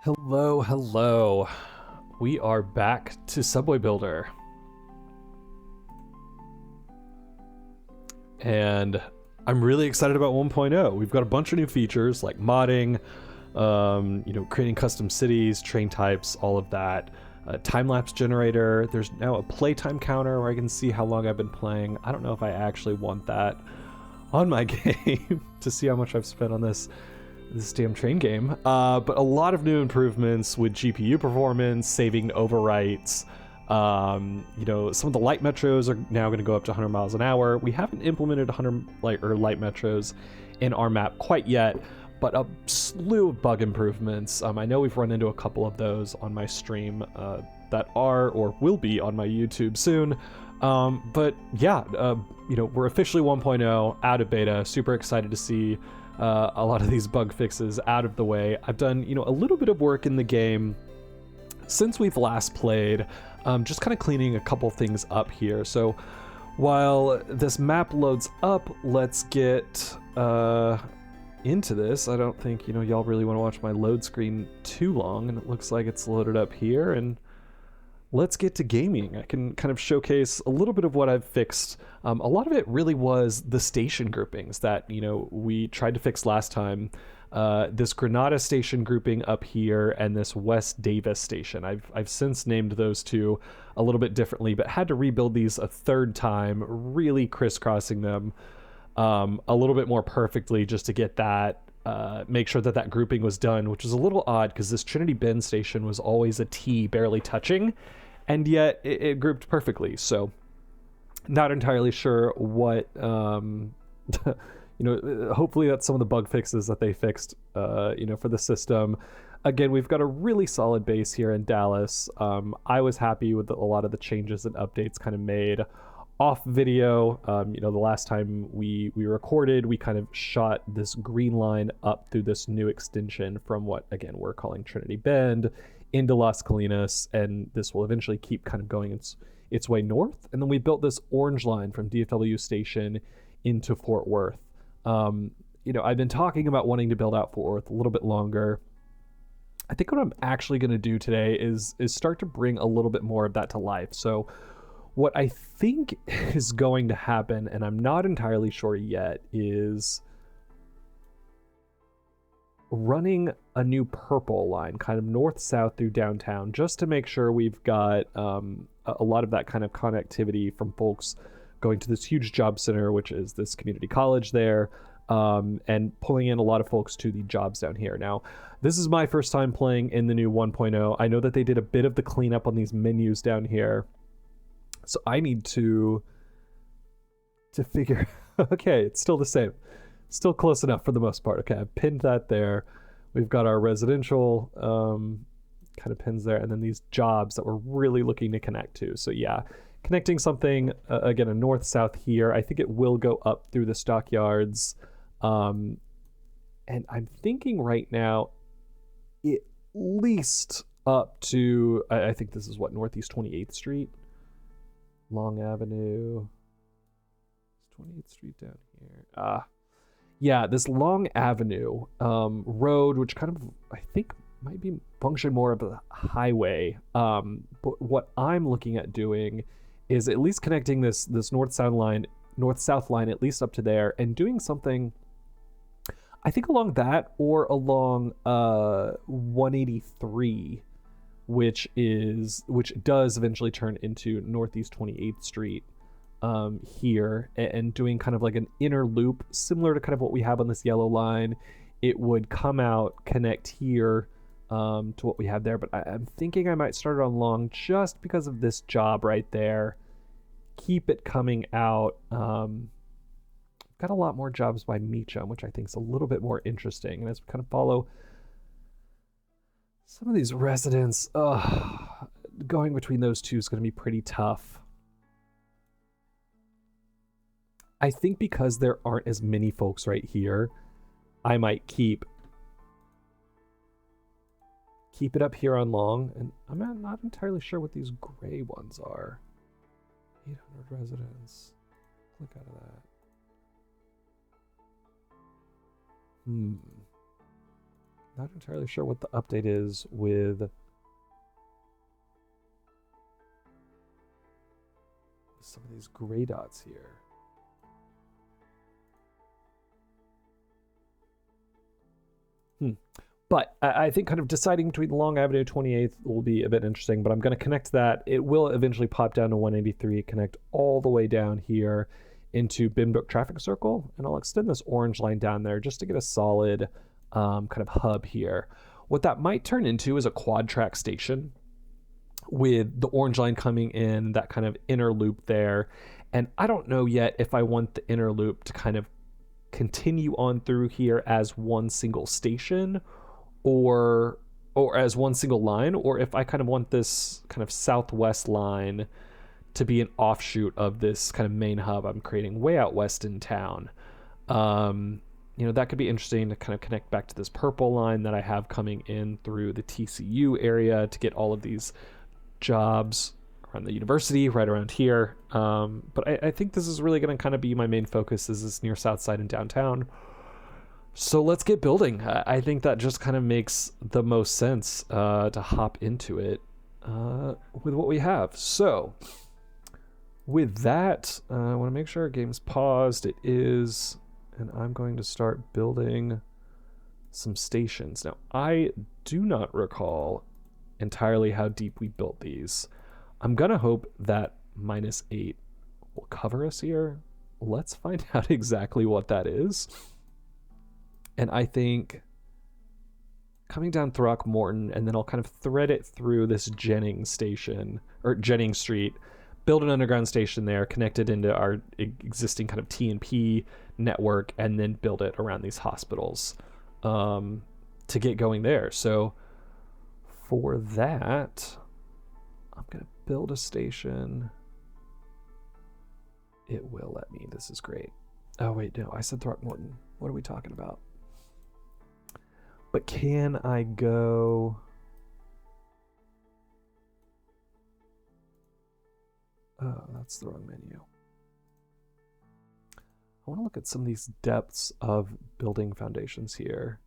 Hello, hello. We are back to Subway Builder. And I'm really excited about 1.0. We've got a bunch of new features like modding, creating custom cities, train types, all of that. Time-lapse generator. There's now a playtime counter where I can see how long I've been playing. I don't know if I actually want that on my game to see how much I've spent on this damn train game, but a lot of new improvements with GPU performance, saving overwrites. Some of the light metros are now going to go up to 100 miles an hour. We haven't implemented 100 light metros in our map quite yet, but a slew of bug improvements. I know we've run into a couple of those on my stream that are or will be on my YouTube soon. But yeah, we're officially 1.0 out of beta. Super excited to see a lot of these bug fixes out of the way. I've done, a little bit of work in the game since we've last played, just kind of cleaning a couple things up here. So while this map loads up, let's get into this. I don't think, y'all really want to watch my load screen too long, and it looks like it's loaded up here, and let's get to gaming. I can kind of showcase a little bit of what I've fixed. A lot of it really was the station groupings that, we tried to fix last time. This Granada station grouping up here and this West Davis station. I've since named those two a little bit differently, but had to rebuild these a third time, really crisscrossing them a little bit more perfectly just to get that make sure that grouping was done, which is a little odd because this Trinity Bend station was always a T barely touching, and yet it grouped perfectly. So not entirely sure what, hopefully that's some of the bug fixes that they fixed, for the system. Again, we've got a really solid base here in Dallas. I was happy with a lot of the changes and updates kind of made off video. The last time we recorded, we kind of shot this green line up through this new extension from what, again, we're calling Trinity Bend into Las Colinas, and this will eventually keep kind of going its way north. And then we built this orange line from DFW Station into Fort Worth. I've been talking about wanting to build out Fort Worth a little bit longer. I think what I'm actually going to do today is start to bring a little bit more of that to life. So what I think is going to happen, and I'm not entirely sure yet, is running a new purple line kind of north-south through downtown, just to make sure we've got a lot of that kind of connectivity from folks going to this huge job center, which is this community college there, and pulling in a lot of folks to the jobs down here. Now, this is my first time playing in the new 1.0. I know that they did a bit of the cleanup on these menus down here, so I need to figure, okay, it's still the same. Still close enough for the most part. Okay, I've pinned that there. We've got our residential kind of pins there, and then these jobs that we're really looking to connect to. So yeah, connecting something, again, a north-south here. I think it will go up through the stockyards. And I'm thinking right now, at least up to, I think this is what, Northeast 28th Street? Long Avenue. Is 28th Street down here? Yeah, this Long Avenue road, which kind of, I think, might be function more of a highway. But what I'm looking at doing is at least connecting this north-south line, at least up to there, and doing something, I think, along that or along 183, which does eventually turn into Northeast 28th Street here, and doing kind of like an inner loop similar to kind of what we have on this yellow line. It would come out, connect here to what we have there, but I'm thinking I might start it on long just because of this job right there. Keep it coming out. Got a lot more jobs by Meacham, which I think is a little bit more interesting, and as we kind of follow some of these residents, going between those two is going to be pretty tough. I think because there aren't as many folks right here, I might keep it up here on long, and I'm not entirely sure what these gray ones are. 800 residents. Click out of that. Not entirely sure what the update is with some of these gray dots here. But I think kind of deciding between Long Avenue 28th will be a bit interesting, but I'm going to connect that. It will eventually pop down to 183, connect all the way down here into Benbrook Traffic Circle, and I'll extend this orange line down there just to get a solid kind of hub here. What that might turn into is a quad track station with the orange line coming in, that kind of inner loop there. And I don't know yet if I want the inner loop to kind of continue on through here as one single station or as one single line, or if I kind of want this kind of southwest line to be an offshoot of this kind of main hub I'm creating way out west in town. That could be interesting to kind of connect back to this purple line that I have coming in through the TCU area to get all of these jobs around the university right around here. But I think this is really going to kind of be my main focus, is this near south side and downtown. So let's get building. I think that just kind of makes the most sense to hop into it with what we have. So with that, I want to make sure our game's paused. It is, and I'm going to start building some stations. Now, I do not recall entirely how deep we built these. I'm going to hope that -8 will cover us here. Let's find out exactly what that is. And I think coming down Throckmorton, and then I'll kind of thread it through this Jennings station, or Jennings Street, build an underground station there, connect it into our existing kind of T&P network, and then build it around these hospitals to get going there. So for that, I'm going to build a station. It will let me. This is great. Oh, wait, no, I said Throckmorton. What are we talking about? But can I go... Oh, that's the wrong menu. I want to look at some of these depths of building foundations here.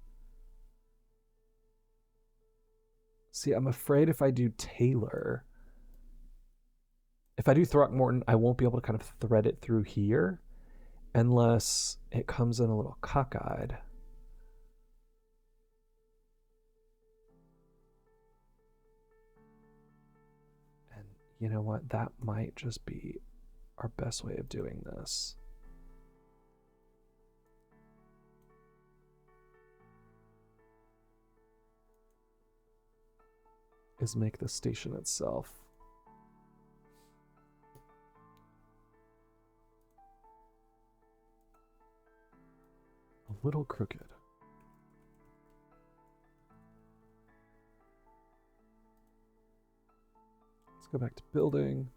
See, I'm afraid if I do Taylor, if I do Throckmorton, I won't be able to kind of thread it through here unless it comes in a little cockeyed. And you know what? That might just be our best way of doing this. Is make the station itself a little crooked. Let's go back to building.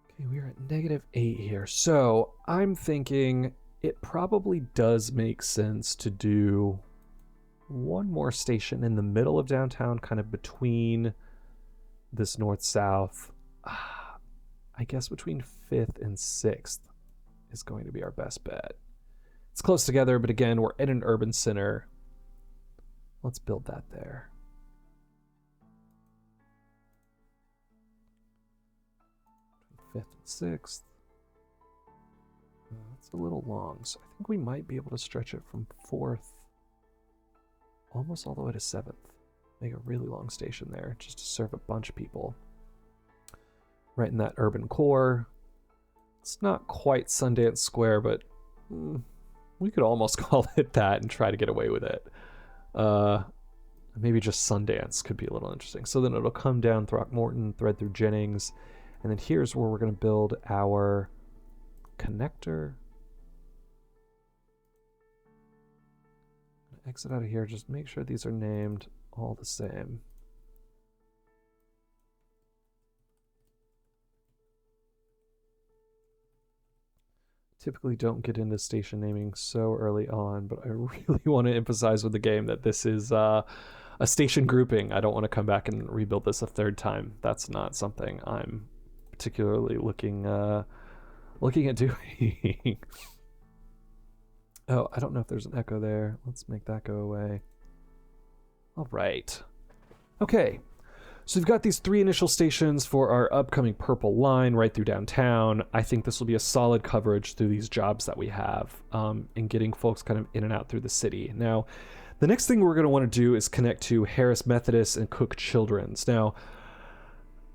Okay, we are at -8 here. So I'm thinking it probably does make sense to do one more station in the middle of downtown, kind of between this north-south. I guess between 5th and 6th is going to be our best bet. It's close together, but again, we're in an urban center. Let's build that there. Between 5th and 6th. That's a little long, so I think we might be able to stretch it from 4th almost all the way to 7th. Make a really long station there just to serve a bunch of people. Right in that urban core. It's not quite Sundance Square, but we could almost call it that and try to get away with it. Maybe just Sundance could be a little interesting. So then it'll come down Throckmorton, thread through Jennings, and then here's where we're going to build our connector. Exit out of here, just make sure these are named all the same. Typically don't get into station naming so early on, but I really want to emphasize with the game that this is a station grouping. I don't want to come back and rebuild this a third time. That's not something I'm particularly looking at doing. Oh, I don't know if there's an echo there. Let's make that go away. All right. Okay. So we've got these 3 initial stations for our upcoming purple line right through downtown. I think this will be a solid coverage through these jobs that we have, in getting folks kind of in and out through the city. Now, the next thing we're going to want to do is connect to Harris Methodist and Cook Children's. Now,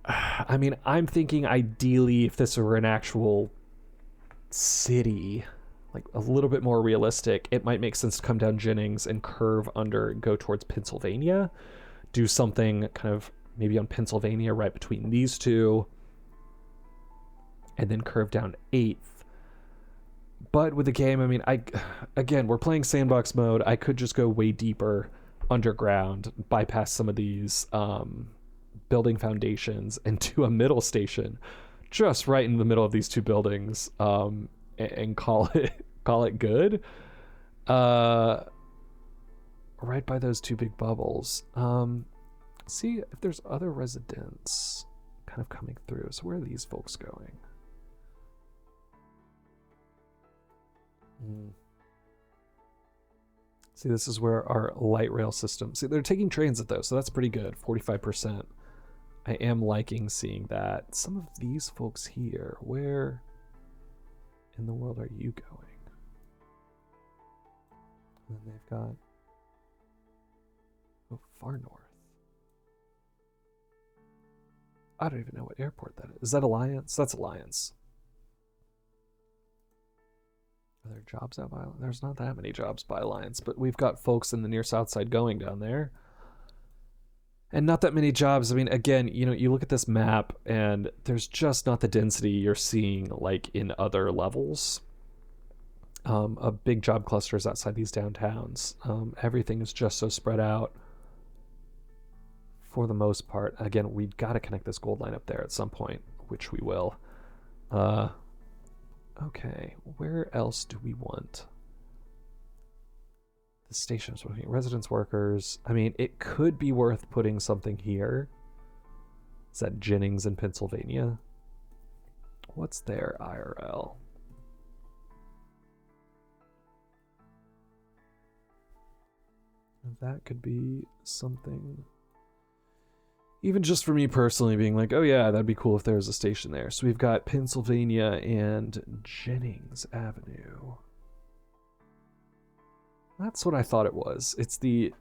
I mean, I'm thinking ideally if this were an actual city, like a little bit more realistic, it might make sense to come down Jennings and curve under and go towards Pennsylvania. Do something kind of maybe on Pennsylvania right between these two, and then curve down 8th. But with the game, I mean, again, we're playing sandbox mode. I could just go way deeper underground, bypass some of these building foundations, and do a middle station just right in the middle of these 2 buildings, and call it good. Right by those 2 big bubbles. See if there's other residents kind of coming through. So where are these folks going? See, this is where our light rail system. See, they're taking transit though, so that's pretty good. 45%. I am liking seeing that. Some of these folks here, where in the world are you going? And then they've got far north. I don't even know what airport that is. Is that Alliance? That's Alliance. Are there jobs out by Alliance? There's not that many jobs by Alliance, but we've got folks in the near south side going down there. And not that many jobs. I mean, again, you know, you look at this map and there's just not the density you're seeing like in other levels. A big job clusters outside these downtowns. Everything is just so spread out. For the most part, again, we've got to connect this gold line up there at some point, which we will. Okay, where else do we want the stations? Residence workers. I mean, it could be worth putting something here. Is that Jennings in Pennsylvania? What's their IRL? That could be something. Even just for me personally being like, oh yeah, that'd be cool if there was a station there. So we've got Pennsylvania and Jennings Avenue. That's what I thought it was. It's the,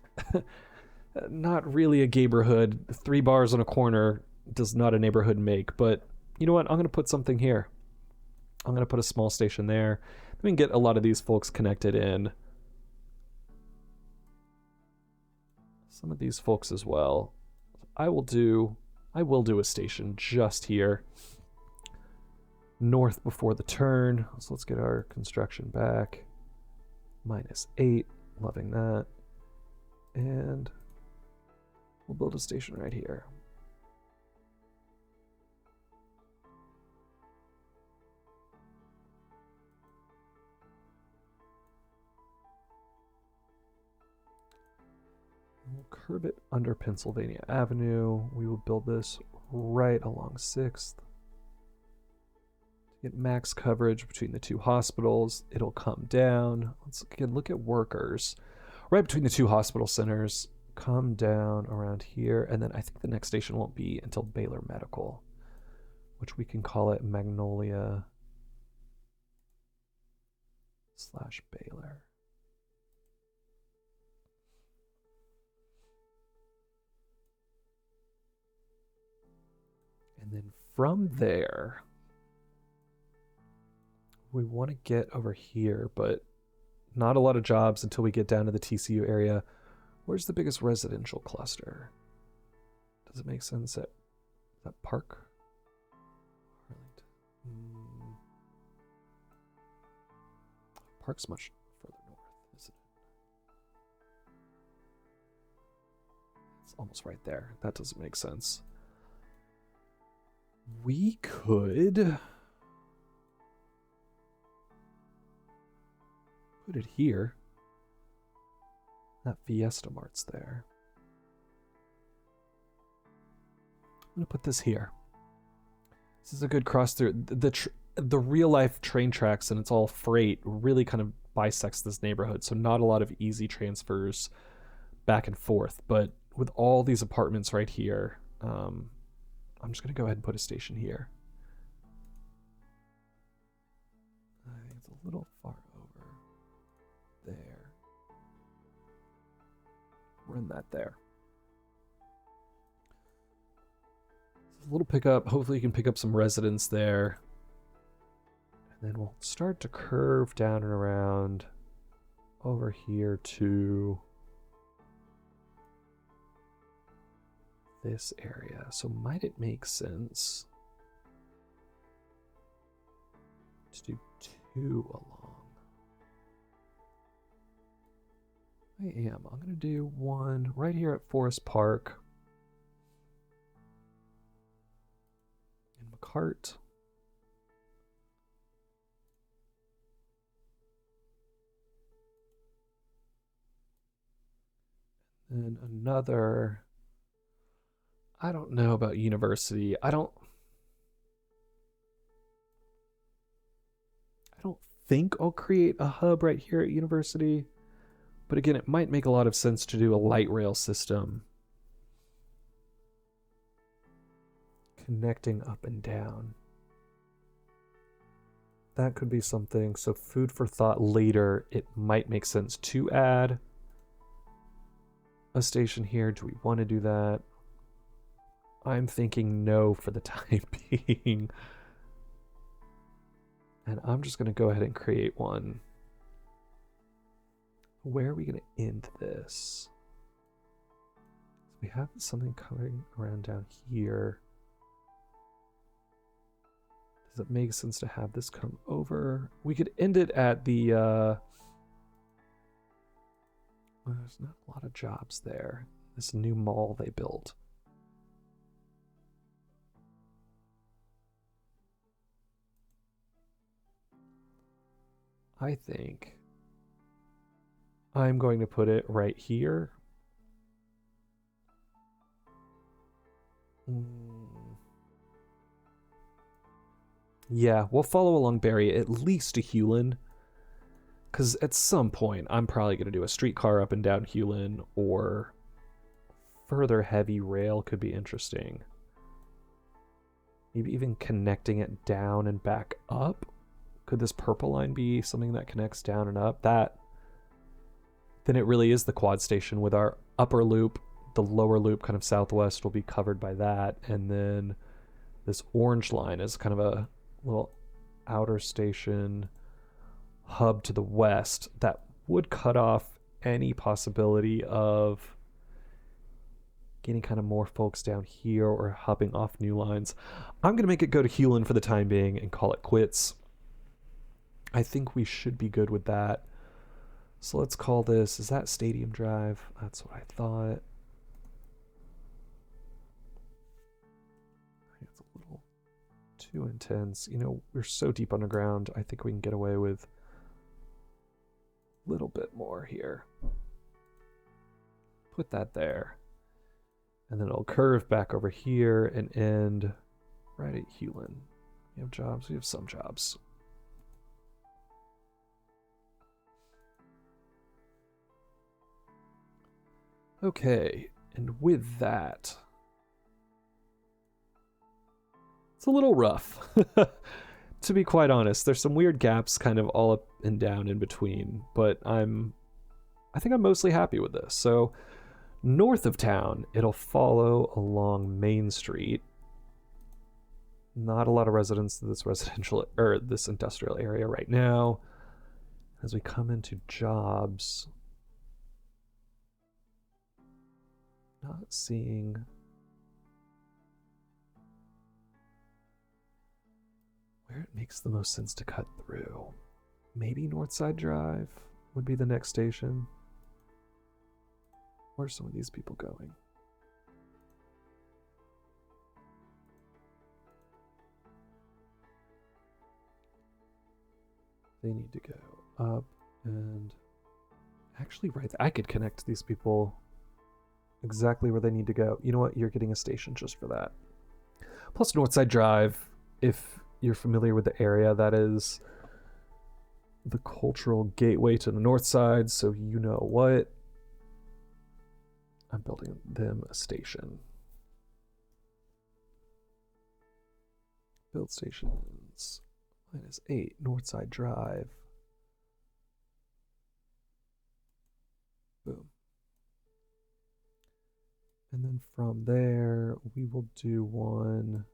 not really a neighborhood. 3 bars on a corner does not a neighborhood make, but you know what? I'm going to put something here. I'm going to put a small station there. We can get a lot of these folks connected in. Some of these folks as well. I will do a station just here. North before the turn. So let's get our construction back. -8. Loving that. And we'll build a station right here. We'll curve it under Pennsylvania Avenue. We will build this right along 6th. To get max coverage between the 2 hospitals, it'll come down. Let's again look at workers. Right between the 2 hospital centers, come down around here, and then I think the next station won't be until Baylor Medical, which we can call it Magnolia / Baylor. And then from there, we want to get over here, but not a lot of jobs until we get down to the TCU area. Where's the biggest residential cluster? Does it make sense at that Park? Park's much further north, isn't it? It's almost right there. That doesn't make sense. We could put it here. That Fiesta Mart's there. I'm gonna put this here. This is a good cross through. The real life train tracks, and it's all freight, really kind of bisects this neighborhood, so not a lot of easy transfers back and forth. But with all these apartments right here, I'm just going to go ahead and put a station here. I think it's a little far over there. Run that there. A little pickup. Hopefully you can pick up some residents there. And then we'll start to curve down and around over here to this area. So might it make sense to do 2 along? I am. I'm going to do 1 right here at Forest Park. In McCart. And another, I don't know about University. I don't think I'll create a hub right here at University. But again, it might make a lot of sense to do a light rail system connecting up and down. That could be something. So food for thought later. It might make sense to add a station here. Do we want to do that? I'm thinking no for the time being. And I'm just going to go ahead and create one. Where are we going to end this? So we have something coming around down here. Does it make sense to have this come over? We could end it at the... well, there's not a lot of jobs there. This new mall they built. I think I'm going to put it right here. Yeah, we'll follow along Barry at least to Hewlin. Because at some point, I'm probably going to do a streetcar up and down Hewlin, or further heavy rail could be interesting. Maybe even connecting it down and back up. Could this purple line be something that connects down and up? Then it really is the quad station with our upper loop. The lower loop kind of southwest will be covered by that. And then this orange line is kind of a little outer station hub to the west that would cut off any possibility of getting kind of more folks down here or hubbing off new lines. I'm going to make it go to Hewlin for the time being and call it quits. I think we should be good with that. So let's call this, is that Stadium Drive? That's what I thought. I think it's a little too intense. You know, we're so deep underground, I think we can get away with a little bit more here. Put that there. And then it'll curve back over here and end right at Hewlin. We have jobs, we have some jobs. Okay, and with that, it's a little rough, to be quite honest. There's some weird gaps kind of all up and down in between, but I think I'm mostly happy with this. So north of town, it'll follow along Main Street. Not a lot of residents in this residential or this industrial area right now. As we come into jobs, not seeing where it makes the most sense to cut through. Maybe Northside Drive would be the next station. Where are some of these people going? They need to go up and actually right there. I could connect these people exactly where they need to go. You know what? You're getting a station just for that. Plus Northside Drive, if you're familiar with the area, that is the cultural gateway to the north side, so you know what? I'm building them a station. Build stations. -8, Northside Drive. Boom. And then from there, we will do one.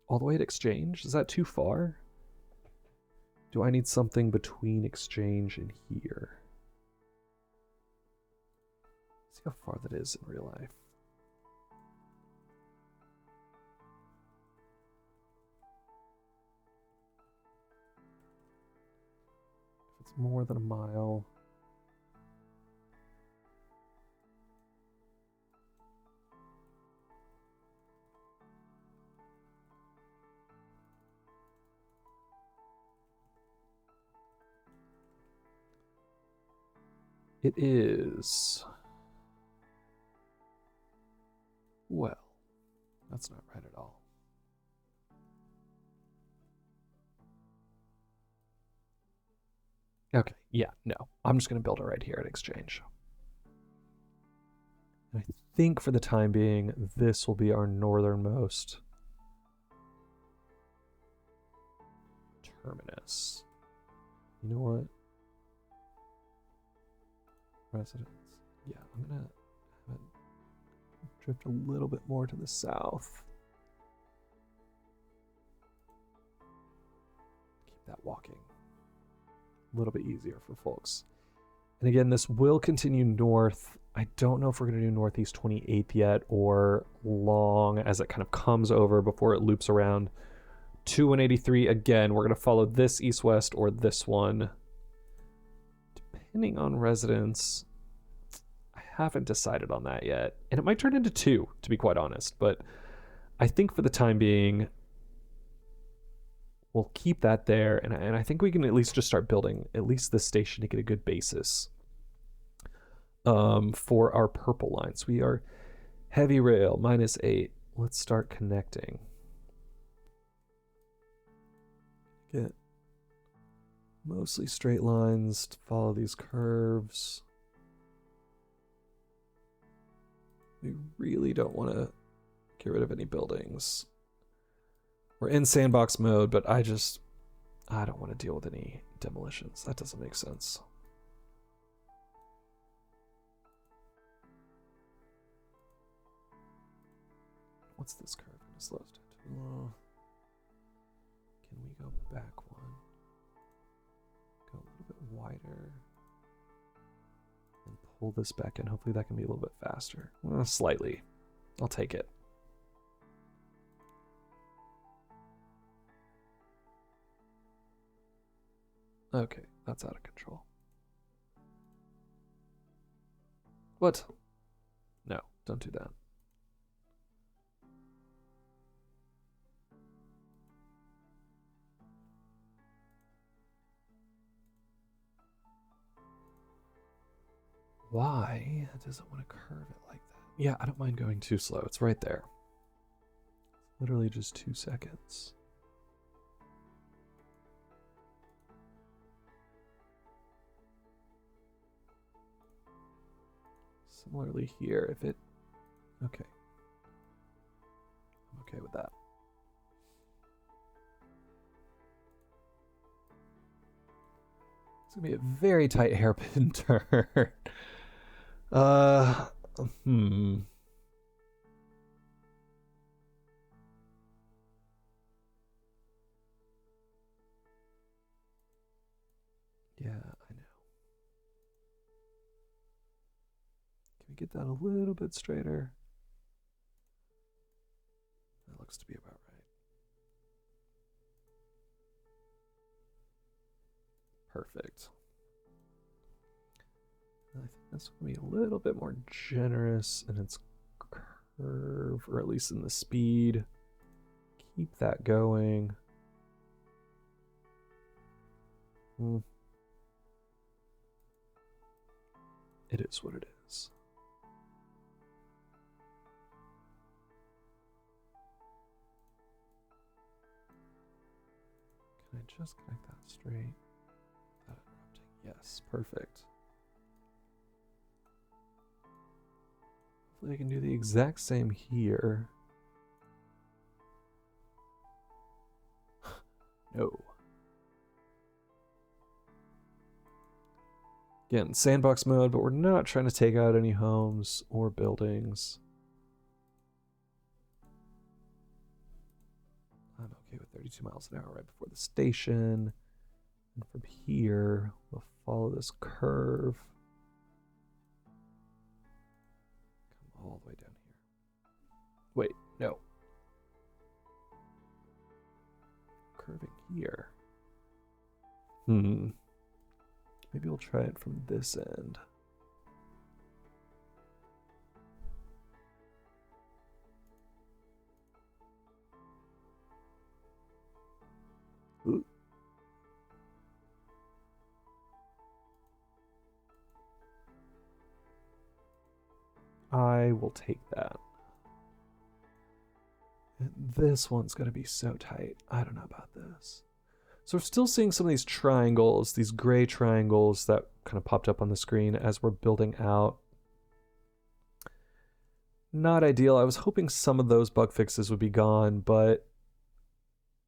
All the way at Exchange? Is that too far? Do I need something between Exchange and here? See how far that is in real life. If it's more than a mile. It is. Well, that's not right at all. Okay, yeah, no. I'm just going to build it right here at Exchange. And I think for the time being, this will be our northernmost terminus. You know what? Residence. Yeah, I'm going to have it drift a little bit more to the south. Keep that walking a little bit easier for folks. And again, this will continue north. I don't know if we're going to do Northeast 28th yet or long as it kind of comes over before it loops around to 183. Again, we're going to follow this east-west or this one. Depending on residence, I haven't decided on that yet. And it might turn into 2, to be quite honest. But I think for the time being, we'll keep that there. And I think we can at least just start building at least this station to get a good basis for our purple lines. We are heavy rail, -8. Let's start connecting. Get mostly straight lines to follow these curves. We really don't want to get rid of any buildings. We're in sandbox mode, but I don't want to deal with any demolitions. That doesn't make sense. What's this curve going to slow us down to? Can we go back one? Go a little bit wider. And pull this back in. Hopefully that can be a little bit faster. Slightly. I'll take it. Okay, that's out of control. What? No, don't do that. Why does it want to curve it like that? Yeah, I don't mind going too slow. It's right there. It's literally just 2 seconds. Similarly here, if it... Okay. I'm okay with that. It's going to be a very tight hairpin turn. Yeah, I know. Can we get that a little bit straighter? That looks to be about right. Perfect. I think that's going to be a little bit more generous in its curve, or at least in the speed. Keep that going. It is what it is. just connect that straight without interrupting? Yes, perfect. Hopefully I can do the exact same here. No. Again, sandbox mode, but we're not trying to take out any homes or buildings. I'm okay with 32 miles an hour right before the station. And from here, we'll follow this curve. Come all the way down here. Wait, no. Curving here. Maybe we'll try it from this end. Ooh. I will take that. And this one's going to be so tight. I don't know about this. So we're still seeing some of these triangles, these gray triangles that kind of popped up on the screen as we're building out. Not ideal. I was hoping some of those bug fixes would be gone, but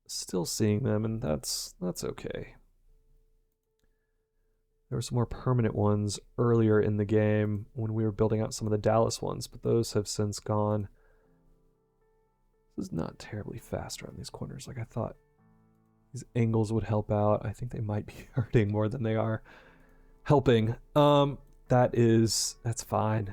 still seeing them, and that's okay. There were some more permanent ones earlier in the game when we were building out some of the Dallas ones, but those have since gone. This is not terribly fast around these corners like I thought. These angles would help out. I think they might be hurting more than they are helping. That's fine.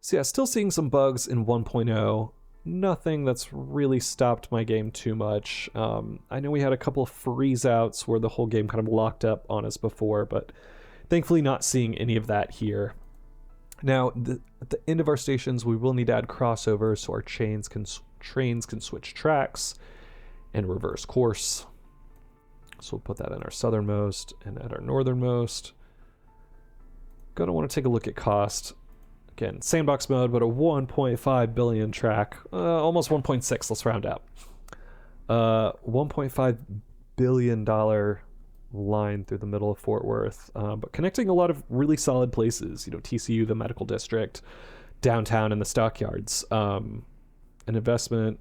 So yeah, still seeing some bugs in 1.0. Nothing that's really stopped my game too much. I know we had a couple of freeze outs where the whole game kind of locked up on us before, but thankfully not seeing any of that here. Now, at the end of our stations, we will need to add crossovers so our trains can switch tracks and reverse course. So we'll put that in our southernmost and at our northernmost. Gonna want to take a look at cost. Again, sandbox mode, but a 1.5 billion track. Almost 1.6, let's round out. $1.5 billion line through the middle of Fort Worth, but connecting a lot of really solid places. You know, TCU, the medical district, downtown, and the stockyards. An investment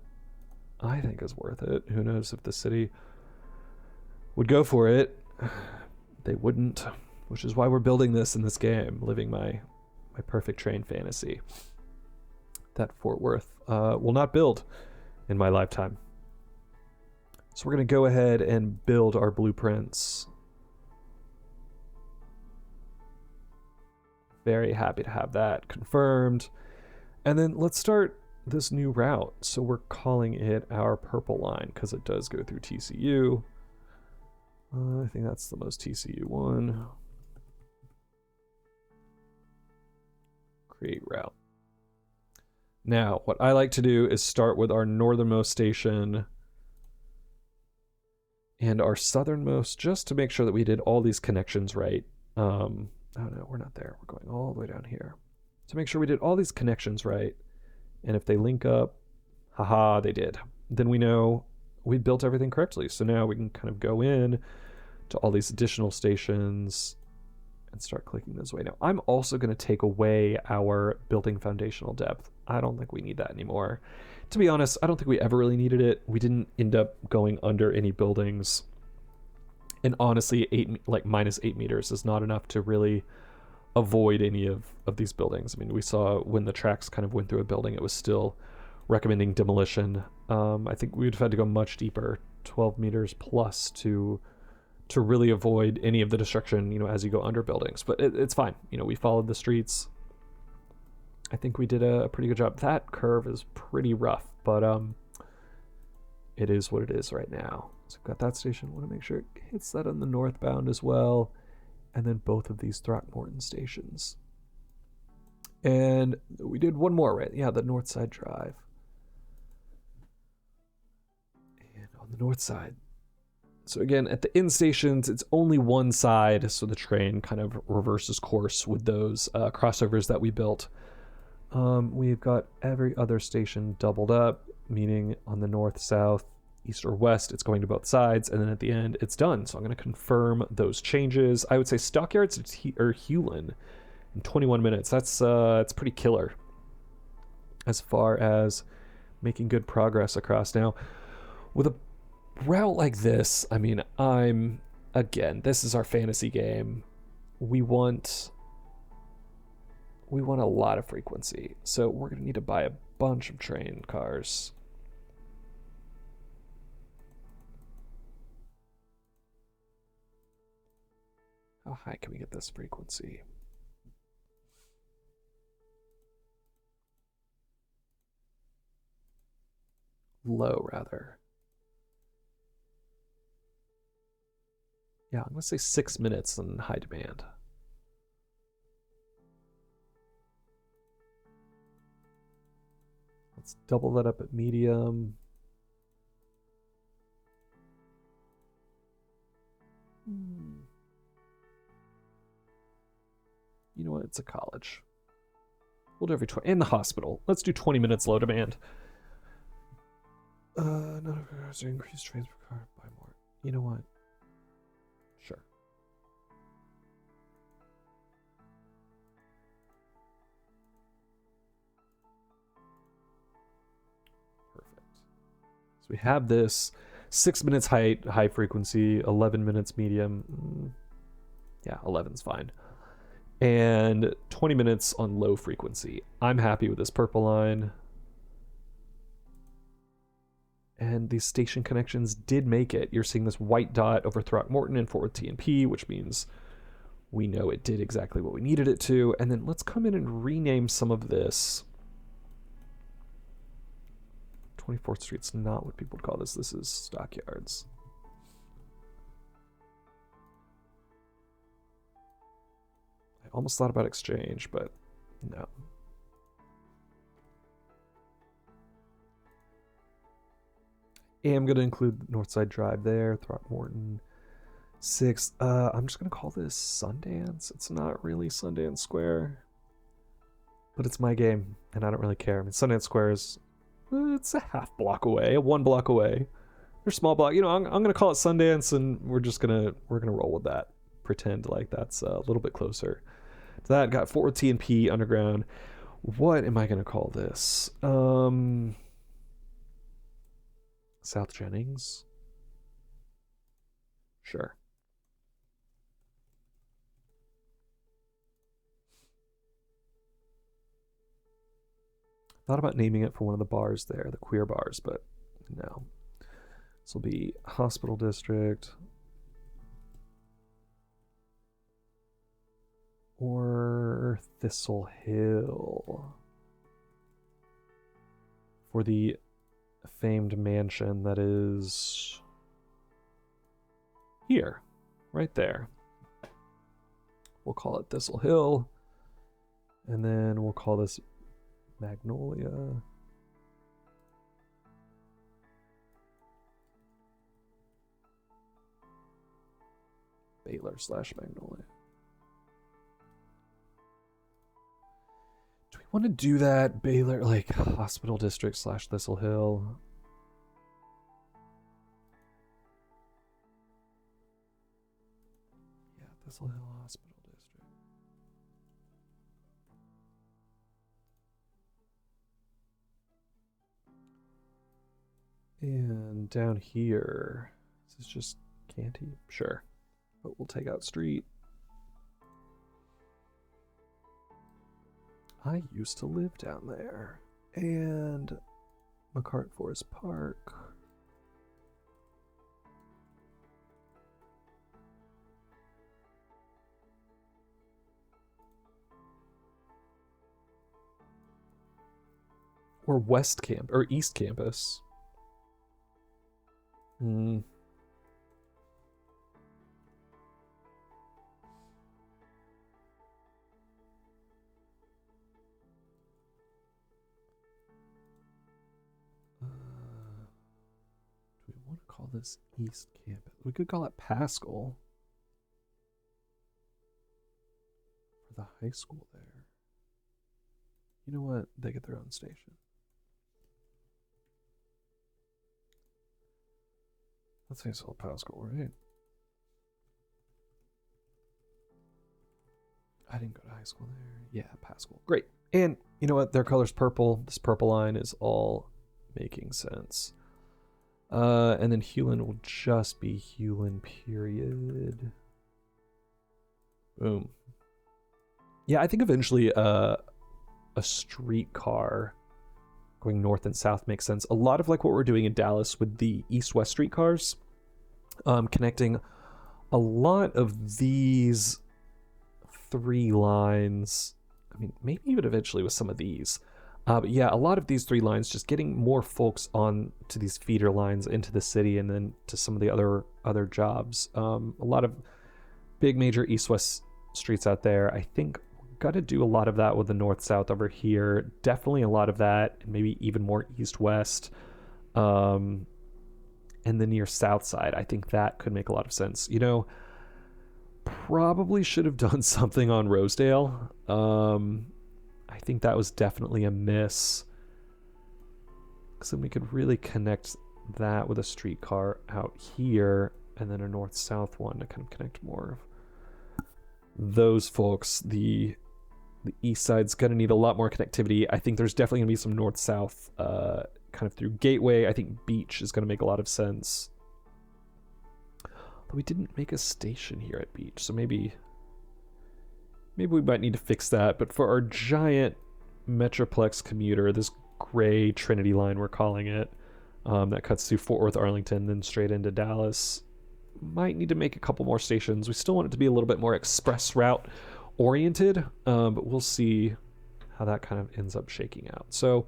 I think is worth it. Who knows if the city would go for it. They wouldn't, which is why we're building this in this game, living my perfect train fantasy that Fort Worth will not build in my lifetime. So we're going to go ahead and build our blueprints. Very happy to have that confirmed. And then let's start this new route. So we're calling it our purple line because it does go through TCU. I think that's the most TCU one. Create route. Now, what I like to do is start with our northernmost station and our southernmost, just to make sure that we did all these connections right. Oh no, we're not there. We're going all the way down here. To make sure we did all these connections right. And if they link up, haha, they did. Then we know we built everything correctly. So now we can kind of go in to all these additional stations and start clicking those away. Now, I'm also going to take away our building foundational depth. I don't think we need that anymore. To be honest, I don't think we ever really needed it. We didn't end up going under any buildings. And honestly, minus 8 meters is not enough to really avoid any of these buildings. I mean, we saw when the tracks kind of went through a building, it was still recommending demolition. I think we would have had to go much deeper, 12 meters plus to really avoid any of the destruction, you know, as you go under buildings. But it's fine. You know, we followed the streets. I think we did a pretty good job. That curve is pretty rough, but it is what it is right now. So we've got that station. I want to make sure it hits that on the northbound as well. And then both of these Throckmorton stations. And we did one more, right? Yeah, the North Side Drive. And on the north side. So again, at the end stations, it's only one side, so the train kind of reverses course with those crossovers that we built. We've got every other station doubled up, meaning on the north-south east or west, it's going to both sides, and then at the end, it's done. So I'm going to confirm those changes. I would say Stockyards or Hewlin in 21 minutes. That's pretty killer as far as making good progress across. Now, with a route like this, I mean, again, this is our fantasy game. We want a lot of frequency, so we're going to need to buy a bunch of train cars. How high can we get this frequency? Low, rather. Yeah, I'm going to say 6 minutes on high demand. Let's double that up at medium. You know what? It's a college. We'll do every 20. In the hospital. Let's do 20 minutes low demand. None of cars are increased trains per car by more. You know what? Sure. Perfect. So we have this 6 minutes high frequency, 11 minutes medium. Yeah, 11's fine. And 20 minutes on low frequency. I'm happy with this purple line. And these station connections did make it. You're seeing this white dot over Throckmorton and Fort Worth TNP, which means we know it did exactly what we needed it to. And then let's come in and rename some of this. 24th Street's not what people would call this. This is Stockyards. I almost thought about Exchange, but no. Am going to include Northside Drive there, Throckmorton 6. I'm just going to call this Sundance. It's not really Sundance Square, but it's my game, and I don't really care. I mean, Sundance Square is, it's a half block away, 1 block away. They're small block. You know, I'm going to call it Sundance, and we're gonna roll with that. Pretend like that's a little bit closer to that. Got Fort Worth TNP Underground. What am I going to call this? South Jennings? Sure. Thought about naming it for one of the bars there, the queer bars, but no. This will be Hospital District. Or Thistle Hill. For the famed mansion that is here, right there. We'll call it Thistle Hill, and then we'll call this Magnolia. Baylor / Magnolia. Do we want to do that? Baylor, like Hospital District / Thistle Hill. Yeah, Thistle Hill Hospital District. And down here, this is just Canty? Sure. But we'll take out street. I used to live down there. And McCart Forest Park. Or West Camp, or East Campus. Do we want to call this East Campus? We could call it Pascal. For the high school there. You know what? They get their own station. Let's say it's all Pascal, right? I didn't go to high school there. Yeah, Pascal. Great. And you know what? Their color's purple. This purple line is all making sense. And then Hewlin will just be Hewlin, period. Boom. Yeah, I think eventually a streetcar going north and south makes sense. A lot of like what we're doing in Dallas with the east-west streetcars, connecting a lot of these 3 lines. I mean, maybe even eventually with some of these. But yeah, a lot of these 3 lines, just getting more folks on to these feeder lines into the city and then to some of the other jobs. A lot of big major east-west streets out there. I think we've got to do a lot of that with the north-south over here. Definitely a lot of that, and maybe even more east-west. And the near south side, I think that could make a lot of sense. You know, probably should have done something on Rosedale. I think that was definitely a miss, because then we could really connect that with a streetcar out here, and then a north-south one to kind of connect more of those folks. The east side's going to need a lot more connectivity. I think there's definitely going to be some north-south kind of through Gateway. I think Beach is going to make a lot of sense. But we didn't make a station here at Beach, so maybe we might need to fix that. But for our giant metroplex commuter, this gray Trinity line we're calling it, that cuts through Fort Worth, Arlington, then straight into Dallas, might need to make a couple more stations. We still want it to be a little bit more express route oriented, but we'll see how that kind of ends up shaking out. So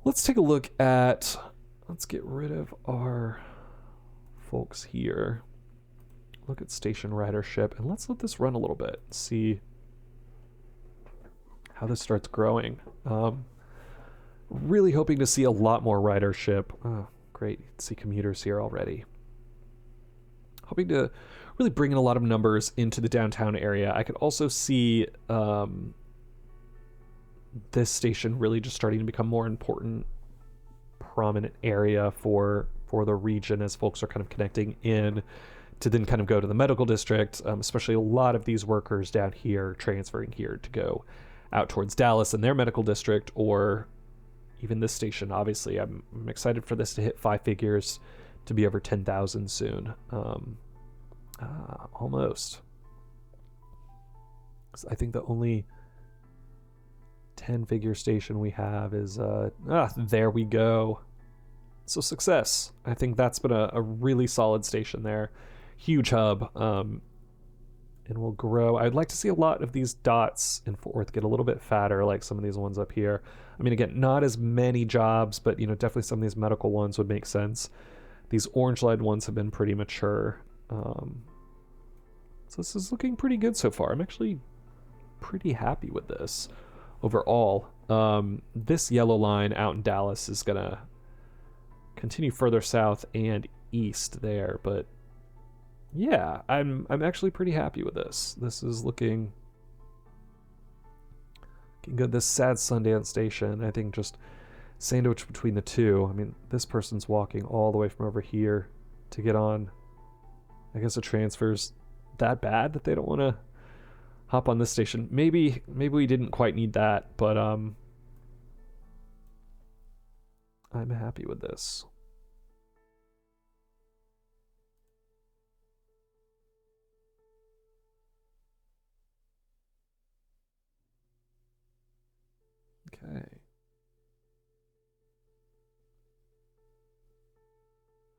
let's take a look at, let's get rid of our folks here. Look at station ridership, and let's let this run a little bit, see how this starts growing. Really hoping to see a lot more ridership. Oh, great, you can see commuters here already. Hoping to really bring in a lot of numbers into the downtown area. I could also see this station really just starting to become more important, prominent area for the region as folks are kind of connecting in to then kind of go to the medical district, especially a lot of these workers down here transferring here to go out towards Dallas and their medical district, or even this station. Obviously, I'm excited for this to hit 5 figures, to be over 10,000 soon. Almost. I think the only 10-figure station we have is, there we go. So success. I think that's been a really solid station there. Huge hub, and will grow. I'd like to see a lot of these dots in Fort Worth get a little bit fatter, like some of these ones up here. I mean, again, not as many jobs, but you know, definitely some of these medical ones would make sense. These orange line ones have been pretty mature. So this is looking pretty good so far. I'm actually pretty happy with this overall. This yellow line out in Dallas is gonna continue further south and east there, but yeah, I'm actually pretty happy with this. This is looking good. This sad Sundance station, I think, just sandwiched between the two. I mean, this person's walking all the way from over here to get on. I guess the transfer's that bad that they don't want to hop on this station. Maybe we didn't quite need that, but I'm happy with this. Okay.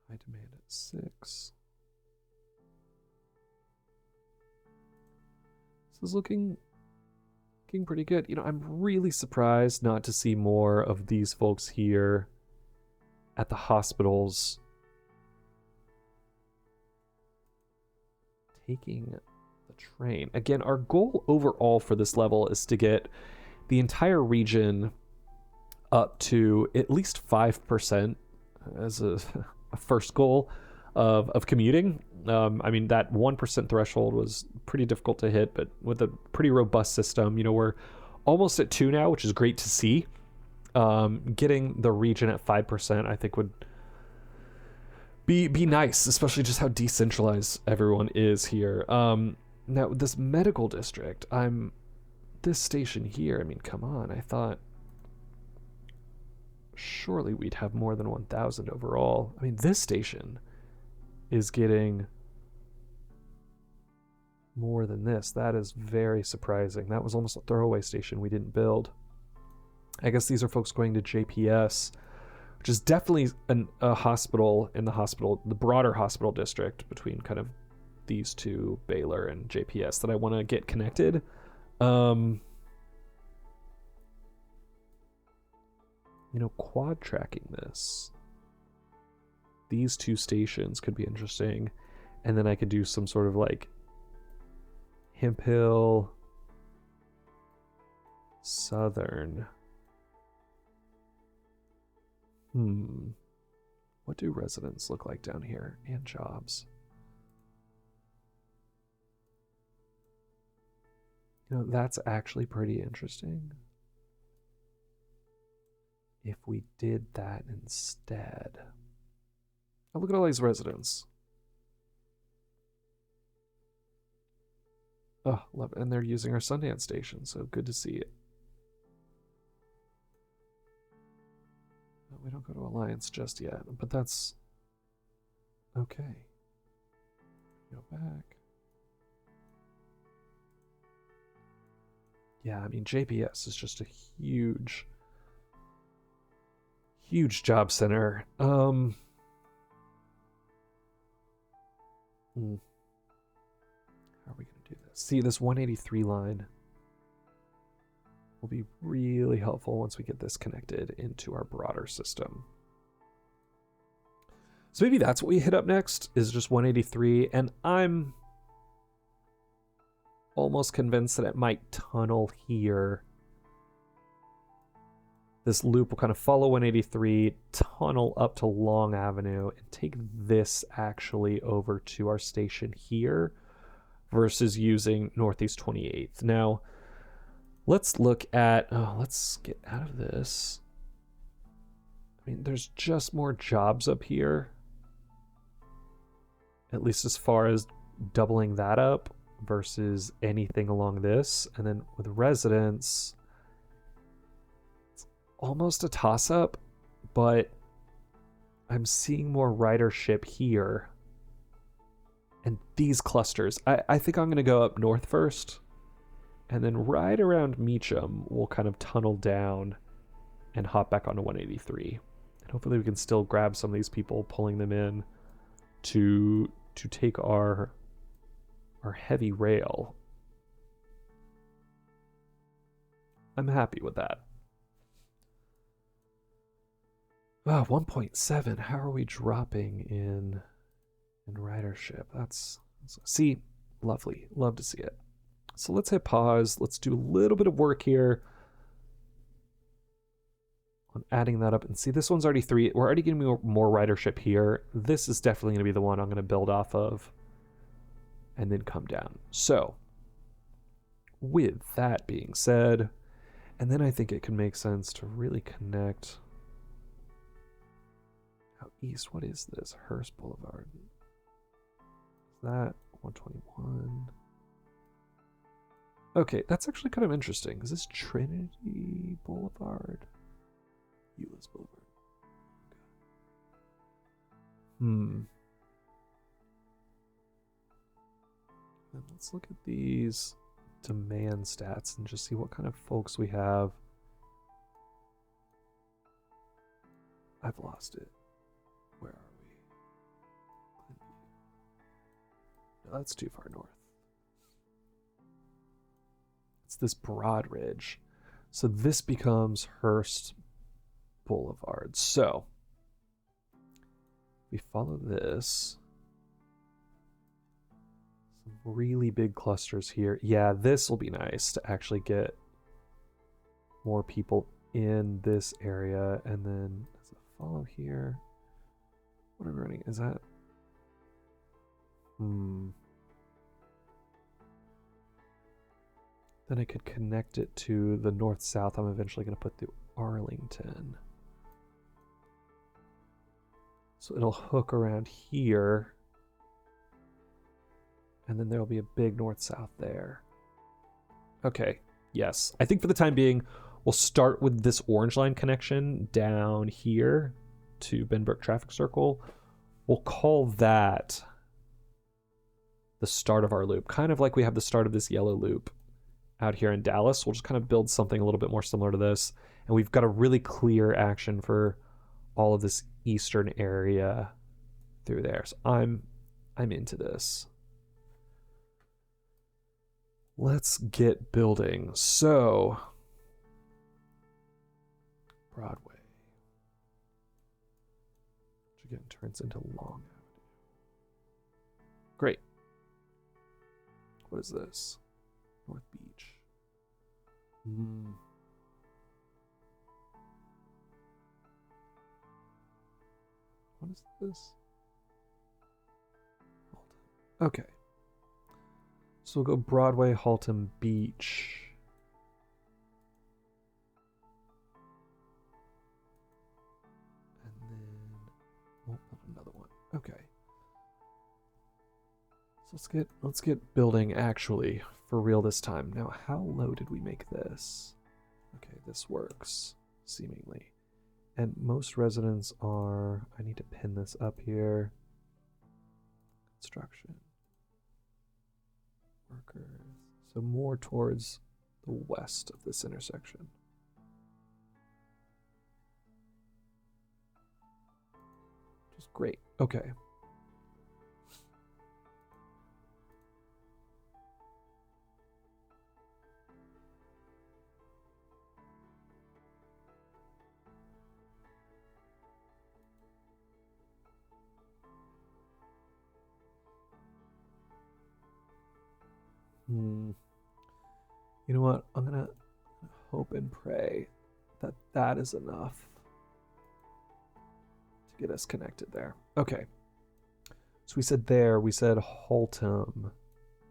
High demand at 6. This is looking pretty good. You know, I'm really surprised not to see more of these folks here at the hospitals taking the train. Again, our goal overall for this level is to get the entire region up to at least 5% as a first goal of commuting. I mean, that 1% threshold was pretty difficult to hit, but with a pretty robust system, you know, we're almost at 2 now, which is great to see. Getting the region at 5%, I think, would be nice, especially just how decentralized everyone is here. Now this medical district, this station here, I mean, come on, I thought surely we'd have more than 1,000 overall. I mean, this station is getting more than this. That is very surprising. That was almost a throwaway station we didn't build. I guess these are folks going to JPS, which is definitely a hospital in the broader hospital district between kind of these two, Baylor and JPS, that I want to get connected. Quad tracking this. These two stations could be interesting. And then I could do some sort of like Hemp Hill, Southern. What do residents look like down here and jobs? That's actually pretty interesting. If we did that instead. Oh, look at all these residents. Oh, love it. And they're using our Sundance station, so good to see it. We don't go to Alliance just yet, but that's okay. Go back. Yeah, I mean, JPS is just a huge job center. How are we going to do this? See, this 183 line will be really helpful once we get this connected into our broader system. So maybe that's what we hit up next, is just 183, and I'm almost convinced that it might tunnel here. This loop will kind of follow 183, tunnel up to Long Avenue, and take this actually over to our station here versus using Northeast 28th. Now, let's look at, let's get out of this. I mean, there's just more jobs up here, at least as far as doubling that up versus anything along this. And then with residents, it's almost a toss-up, but I'm seeing more ridership here. And these clusters, I think I'm going to go up north first, and then right around Meacham, we'll kind of tunnel down and hop back onto 183. And hopefully we can still grab some of these people, pulling them in to take our heavy rail. I'm happy with that. 1.7. How are we dropping in ridership? That's see, lovely. Love to see it. So let's hit pause. Let's do a little bit of work here on adding that up. And see, this one's already 3. We're already getting more ridership here. This is definitely going to be the one I'm going to build off of and then come down. So with that being said, and then I think it can make sense to really connect out east. What is this? Hearst Boulevard. Is that 121? Okay, that's actually kind of interesting. Is this Trinity Boulevard? Euless Boulevard. Okay. Then let's look at these demand stats and just see what kind of folks we have. I've lost it. Where are we? No, that's too far north. It's this broad ridge. So this becomes Hearst Boulevard. So we follow this. Some really big clusters here. Yeah, this will be nice to actually get more people in this area. And then does it follow here? What are we running? Is that? Then I could connect it to the north-south. I'm eventually going to put through Arlington. So it'll hook around here. And then there'll be a big north-south there. Okay, yes. I think for the time being, we'll start with this orange line connection down here to Benbrook Traffic Circle. We'll call that the start of our loop, kind of like we have the start of this yellow loop out here in Dallas. We'll just kind of build something a little bit more similar to this. And we've got a really clear action for all of this eastern area through there. So I'm into this. Let's get building. So, Broadway. Which again turns into Long Avenue. Great. What is this? North Beach. What is this? Okay. So we'll go Broadway, Haltom Beach. And then we'll build another one. Okay. So let's get building actually for real this time. Now, how low did we make this? Okay, this works seemingly. And most residents are, I need to pin this up here. Construction. Workers. So more towards the west of this intersection. Which is great. Okay. You know what? I'm gonna hope and pray that that is enough to get us connected there. Okay. So we said Haltom,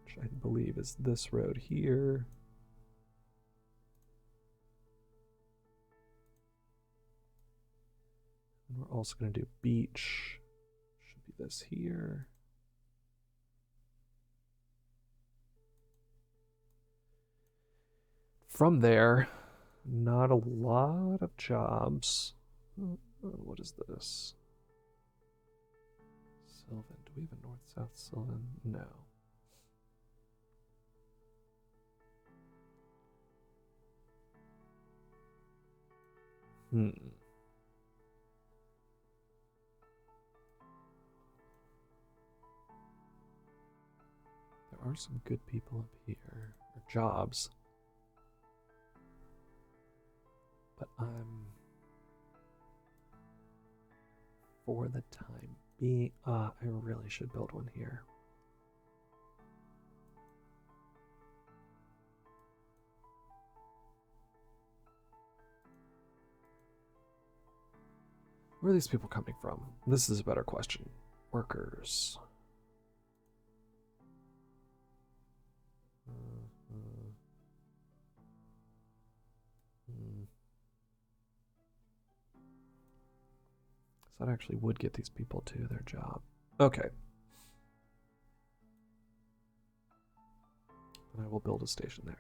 which I believe is this road here. And we're also gonna do Beach. Should be this here. From there, not a lot of jobs. What is this? Sylvan. Do we have a north-south Sylvan? No. There are some good people up here, or jobs. But I'm, for the time being, I really should build one here. Where are these people coming from? This is a better question. Workers. That actually would get these people to their job. Okay. And I will build a station there.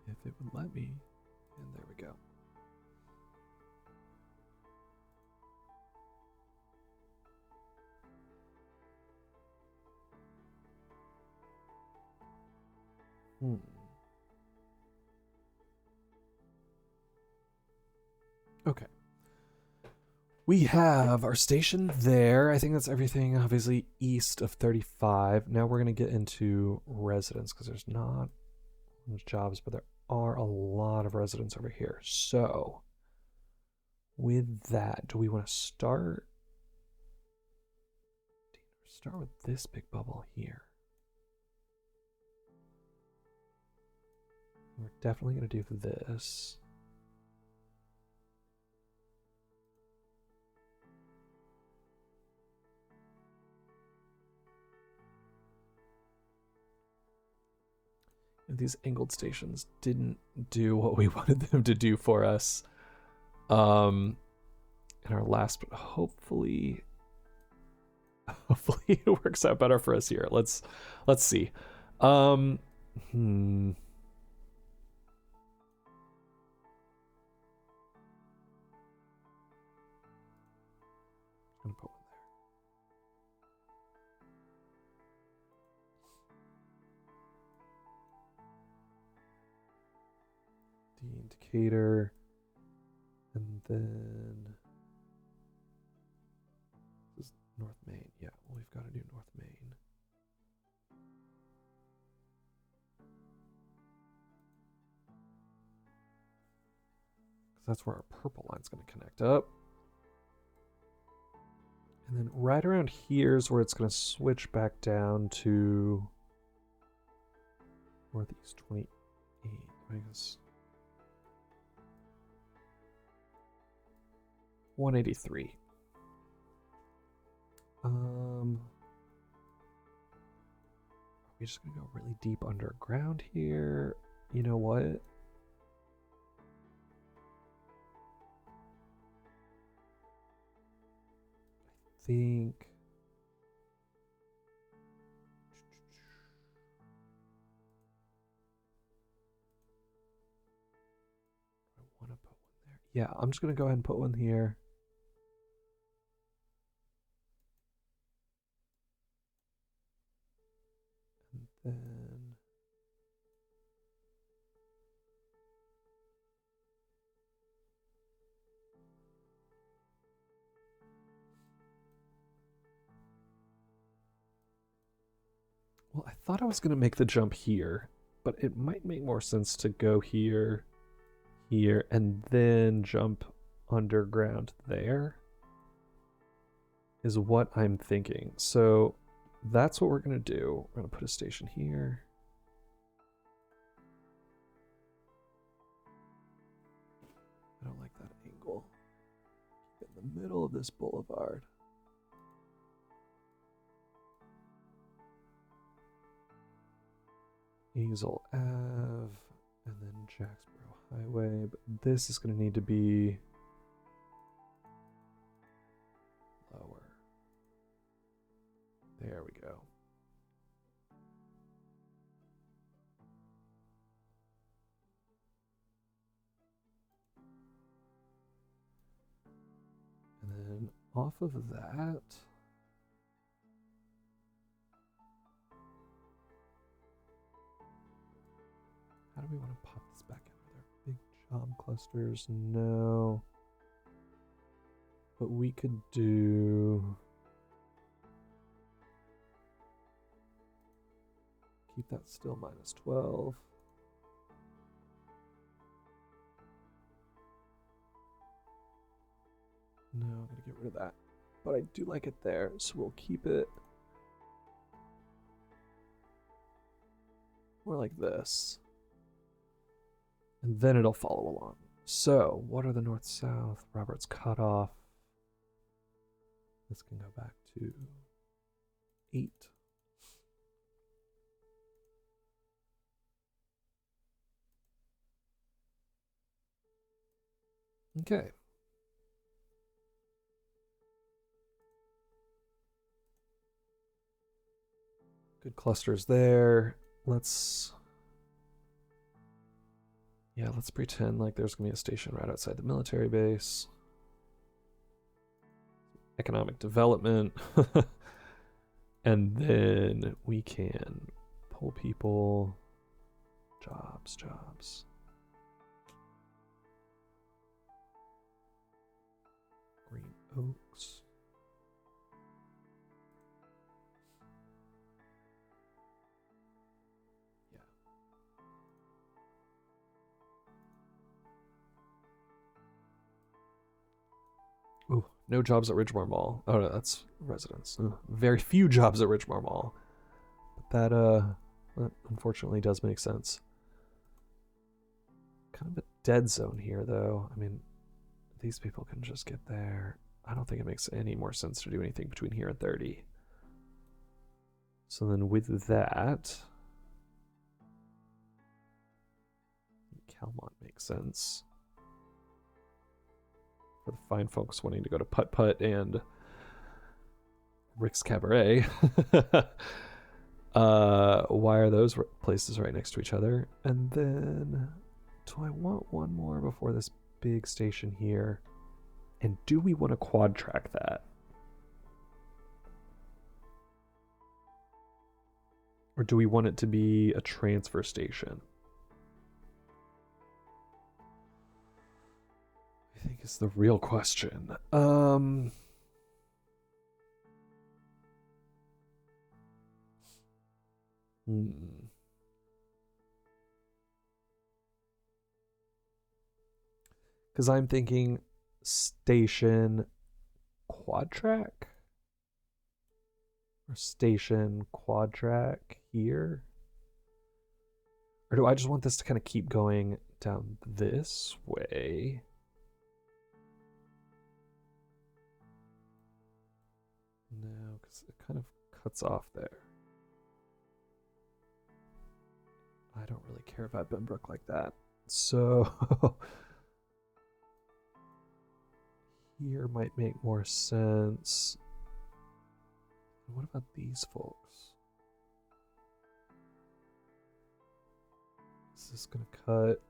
If it would let me. And there we go. Okay. We have our station there. I think that's everything, obviously, east of 35. Now we're going to get into residents, because there's not much jobs, but there are a lot of residents over here. So, with that, do we want to start with this big bubble here? We're definitely going to do this. These angled stations didn't do what we wanted them to do for us. In our last, but hopefully it works out better for us here. Let's see. I'm gonna put one there. The indicator, and then this is North Main. Yeah, well, we've got to do North Main. Because that's where our purple line's going to connect up. And then right around here is where it's going to switch back down to Northeast 28, I guess. 183. Are we just gonna go really deep underground here? You know what? I think I want to put one there. Yeah, I'm just gonna go ahead and put one here. And then well, I thought I was going to make the jump here, but it might make more sense to go here, here, and then jump underground there, is what I'm thinking. So that's what we're going to do. We're going to put a station here. I don't like that angle. In the middle of this boulevard. Hazel Ave, and then Jacksboro Highway, but this is going to need to be lower. There we go. And then off of that, how do we want to pop this back in? Are there big job clusters? No. But we could do... keep that still minus 12. No, I'm going to get rid of that. But I do like it there, so we'll keep it more like this. And then it'll follow along. So, what are the north-south? Roberts Cutoff. This can go back to 8. Okay. Good clusters there. Let's pretend like there's gonna be a station right outside the military base. Economic development. And then we can pull people. Jobs. Green Oaks. Yeah. Ooh, no jobs at Ridgemore Mall. Oh no, that's residents. Very few jobs at Ridgemore Mall. But that unfortunately does make sense. Kind of a dead zone here though. I mean, these people can just get there. I don't think it makes any more sense to do anything between here and 30. So then with that, Calmont makes sense. For the fine folks wanting to go to Putt Putt and Rick's Cabaret. Why are those places right next to each other? And then, do I want one more before this big station here? And do we want to quad track that? Or do we want it to be a transfer station? I think it's the real question. Because I'm thinking station quad track? Or station quad track here? Or do I just want this to kind of keep going down this way? No, because it kind of cuts off there. I don't really care about Benbrook like that. So here might make more sense. What about these folks? Is this gonna cut?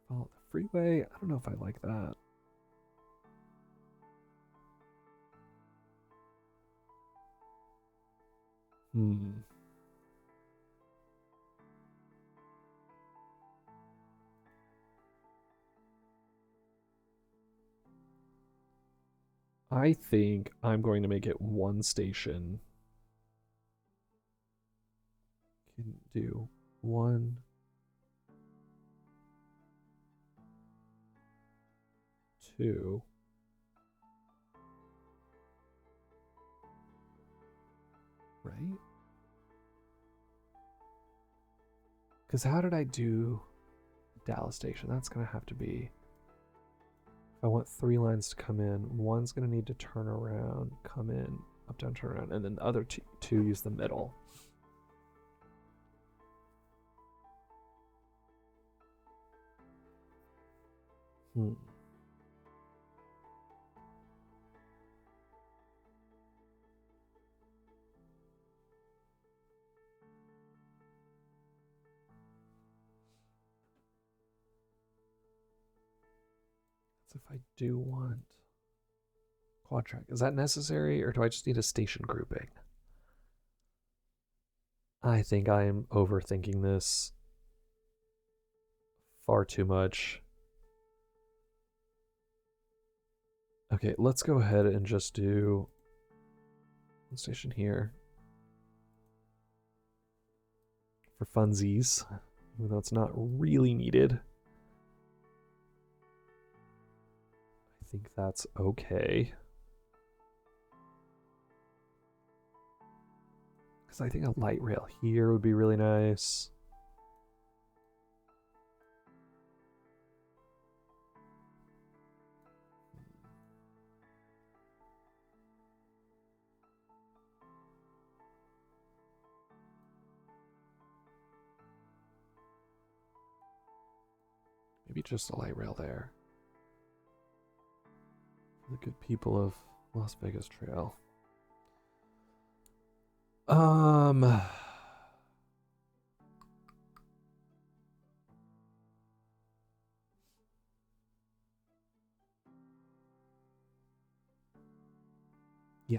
Follow the freeway? I don't know if I like that. I think I'm going to make it one station. Can do 1, 2. Right? Because how did I do Dallas Station? That's going to have to be... If I want 3 lines to come in, one's going to need to turn around, come in, up, down, turn around, and then the other two use the middle. If I do want quad track, is that necessary, or do I just need a station grouping? I think I am overthinking this far too much. Okay, let's go ahead and just do one station here for funsies, even though it's not really needed. I think that's okay. Because I think a light rail here would be really nice. Maybe just a light rail there. For the good people of Las Vegas Trail. Yeah.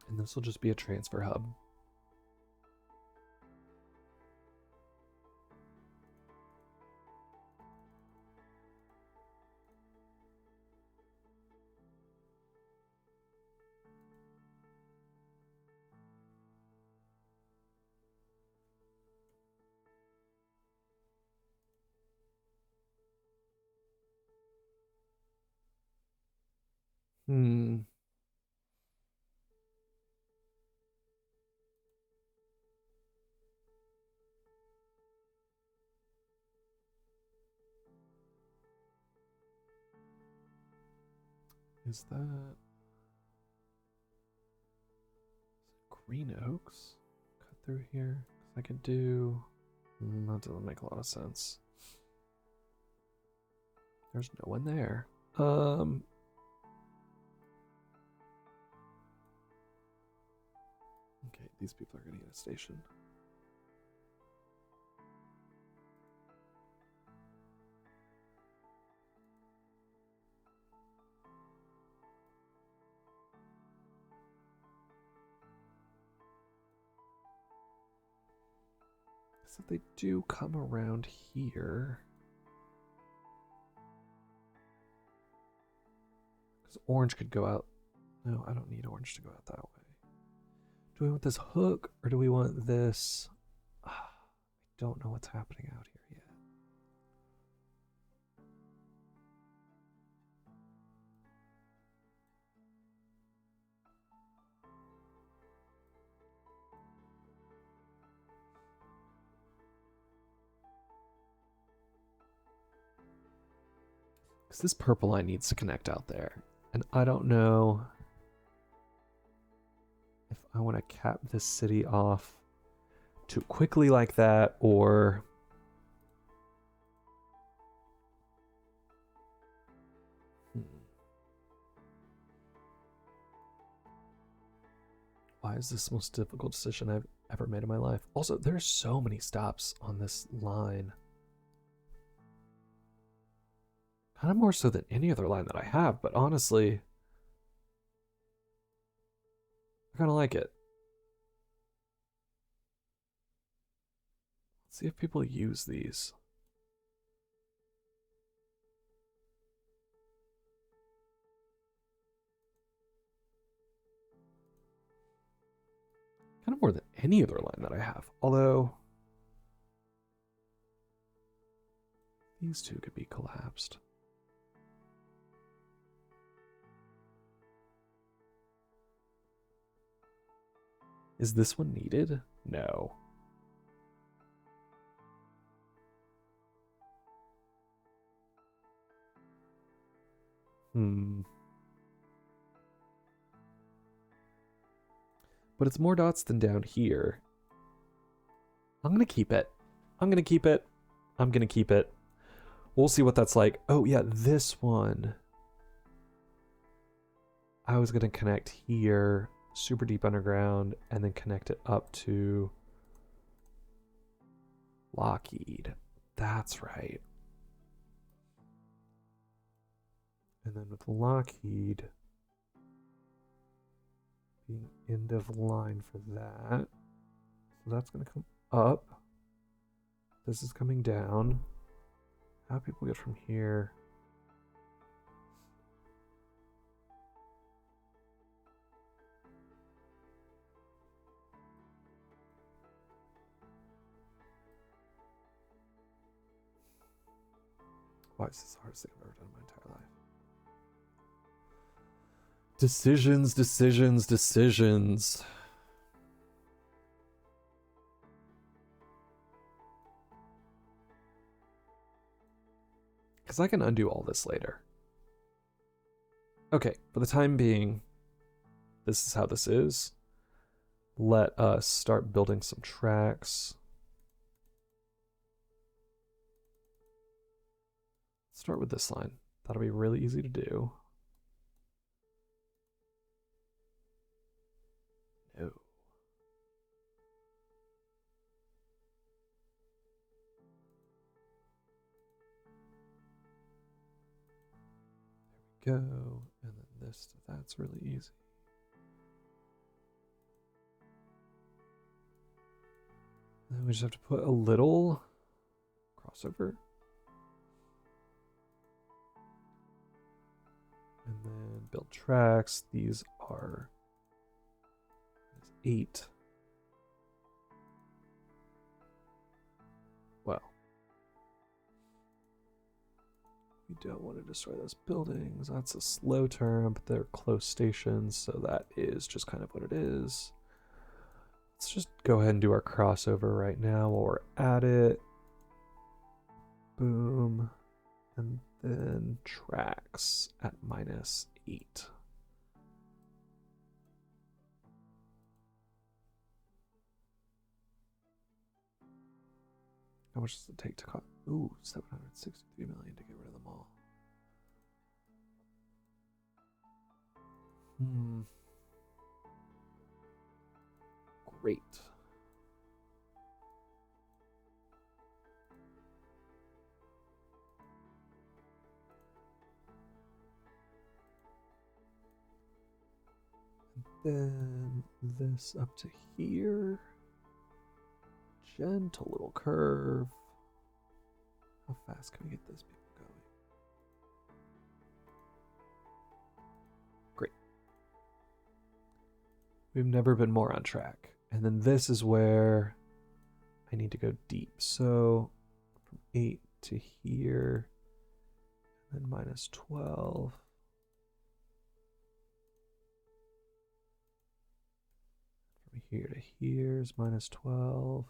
And this will just be a transfer hub. Hmm. Is that Green Oaks? Cut through here? 'Cause I could do... that doesn't make a lot of sense. There's no one there. Okay, these people are gonna get a station. So they do come around here. Because orange could go out. No, I don't need orange to go out that way. Do we want this hook or do we want this? I don't know what's happening out here yet. Because this purple line needs to connect out there. And I don't know if I want to cap this city off too quickly like that or... Why is this the most difficult decision I've ever made in my life? Also, there's so many stops on this line. Kind of more so than any other line that I have, but honestly, I kind of like it. Let's see if people use these. Kind of more than any other line that I have. Although, these two could be collapsed. Is this one needed? No. But it's more dots than down here. I'm going to keep it. I'm going to keep it. I'm going to keep it. We'll see what that's like. Oh, yeah, this one. I was going to connect here, super deep underground, and then connect it up to Lockheed. That's right. And then with Lockheed being end of line for that. So that's going to come up. This is coming down. How do people get from here? Why is this the hardest thing I've ever done in my entire life? Decisions, decisions, decisions. Because I can undo all this later. Okay, for the time being, this is how this is. Let us start building some tracks. Start with this line. That'll be really easy to do. No. There we go. And then this, that's really easy. Then we just have to put a little crossover. And then build tracks. These are 8. Well. We don't want to destroy those buildings. That's a slow turn, but they're close stations, so that is just kind of what it is. Let's just go ahead and do our crossover right now while we're at it. Boom. And then tracks at -8. How much does it take to cut? Ooh, 763 million to get rid of them all. Great. And then this up to here. Gentle little curve. How fast can we get those people going? Great. We've never been more on track. And then this is where I need to go deep. So from 8 to here, and then -12. From here to here is -12.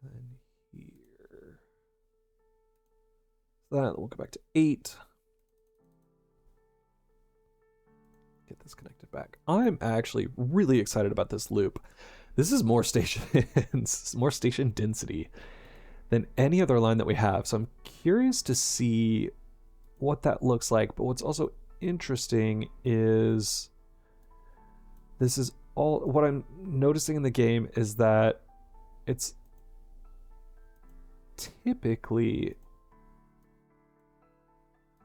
And here. So that we'll go back to 8. Get this connected back. I'm actually really excited about this loop. This is more stations, more station density than any other line that we have. So I'm curious to see what that looks like. But what's also interesting is this is all what I'm noticing in the game is that it's typically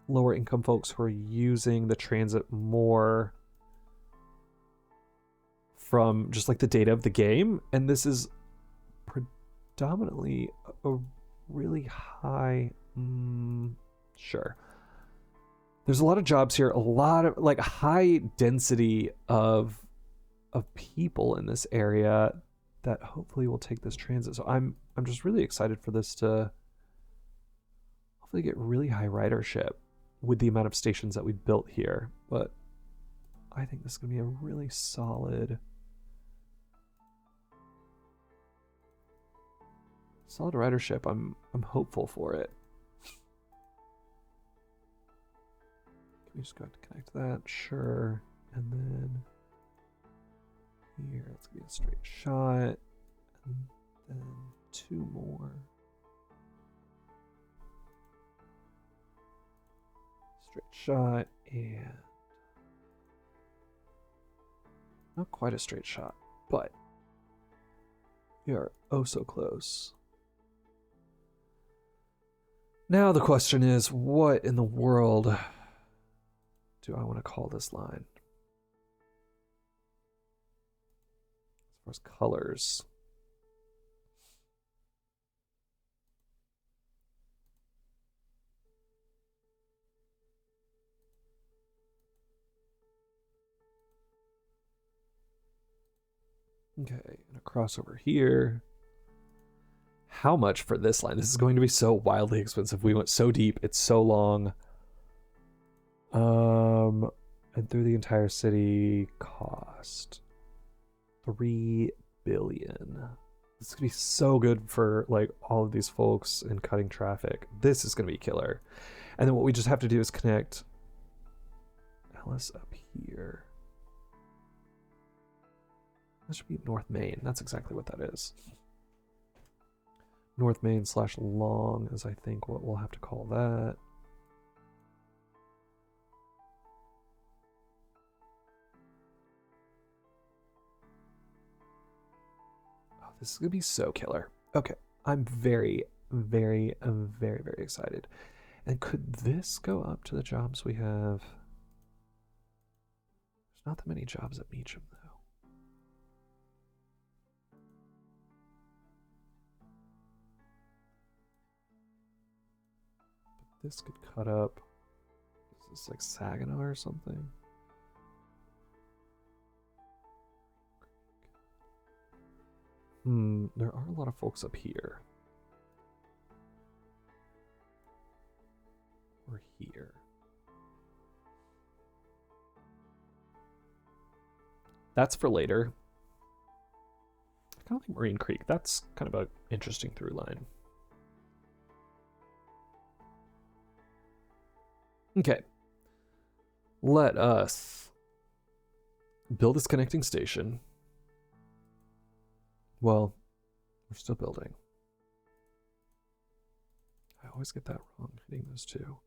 lower income folks who are using the transit more from just like the data of the game, and this is predominantly a really high sure, there's a lot of jobs here, a lot of like high density of people in this area that hopefully will take this transit. So I'm just really excited for this to hopefully get really high ridership with the amount of stations that we built here. But I think this is going to be a really solid ridership. I'm hopeful for it. Can we just go ahead and connect that? Sure. And then here, it's going to be a straight shot. And then 2 more. Straight shot, and not quite a straight shot, but we are oh so close. Now the question is, what in the world do I want to call this line? As far as colors. Okay, and a crossover here. How much for this line? This is going to be so wildly expensive. We went so deep. It's so long. And through the entire city, cost 3 billion. This is gonna be so good for like all of these folks and cutting traffic. This is gonna be killer. And then what we just have to do is connect Ellis up here. That should be North Main. That's exactly what that is. North Main / Long is I think what we'll have to call that. Oh, this is gonna be so killer. Okay, I'm very, very, very, very excited. And could this go up to the jobs we have? There's not that many jobs at Meacham though. This could cut up. Is this like Saginaw or something? There are a lot of folks up here. over here. That's for later. I kind of like Marine Creek. That's kind of an interesting through line. Okay. Let us build this connecting station. Well, we're still building. I always get that wrong, hitting those two.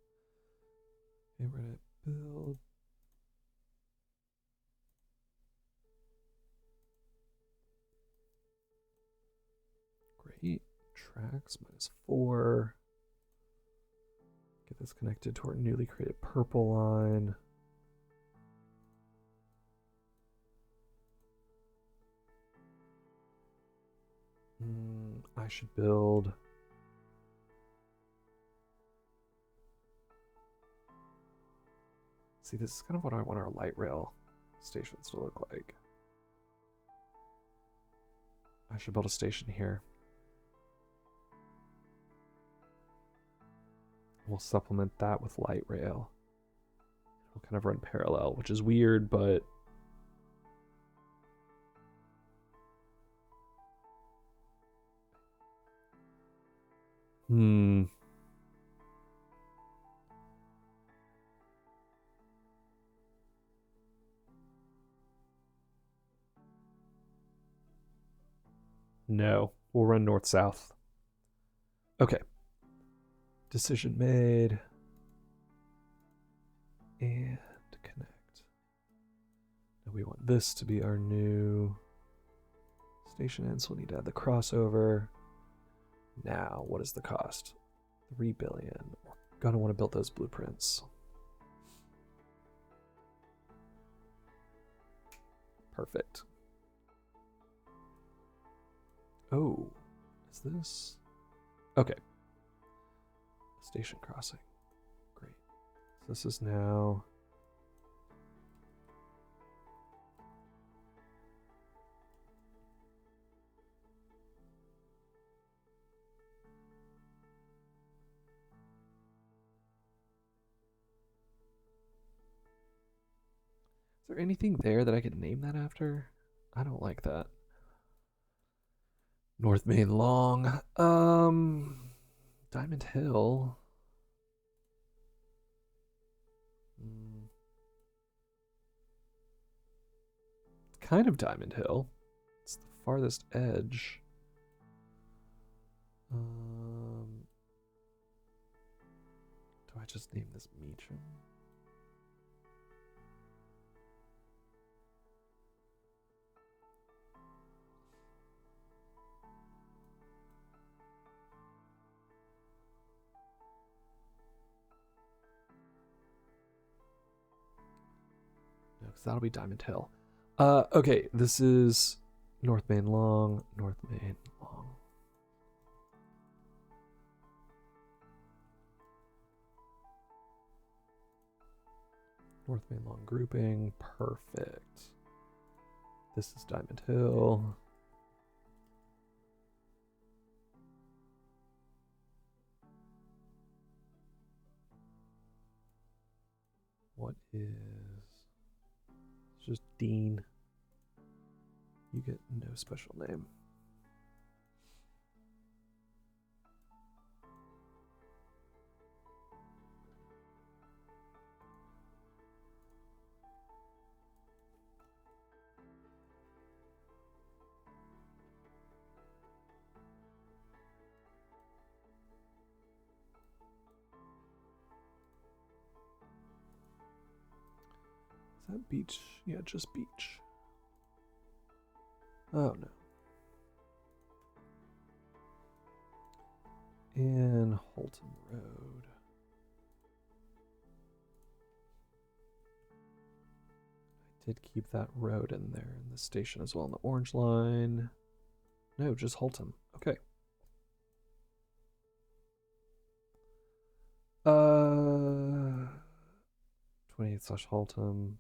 Okay, we're gonna build. Great. Tracks -4. Get this connected to our newly created purple line. I should build. See, this is kind of what I want our light rail stations to look like. I should build a station here. We'll supplement that with light rail. It'll kind of run parallel, which is weird, but no, we'll run north-south. Okay. Decision made. And connect. Now we want this to be our new station end, so we'll need to add the crossover. Now, what is the cost? 3 billion. We're gonna want to build those blueprints. Perfect. Oh, is this? Okay. Station crossing. Great. So this is now. Is there anything there that I could name that after? I don't like that. North Main Long. Diamond Hill. It's kind of Diamond Hill. It's the farthest edge. Do I just name this Meacham? Because that'll be Diamond Hill. Okay, this is North Main Long, North Main Long. North Main Long grouping, perfect. This is Diamond Hill. What is... It's just Dean. You get no special name. Is that beach? Yeah, just beach. Oh no. And Holton Road. I did keep that road in there in the station as well in the orange line. No, just Holton. Okay. 28/Holton.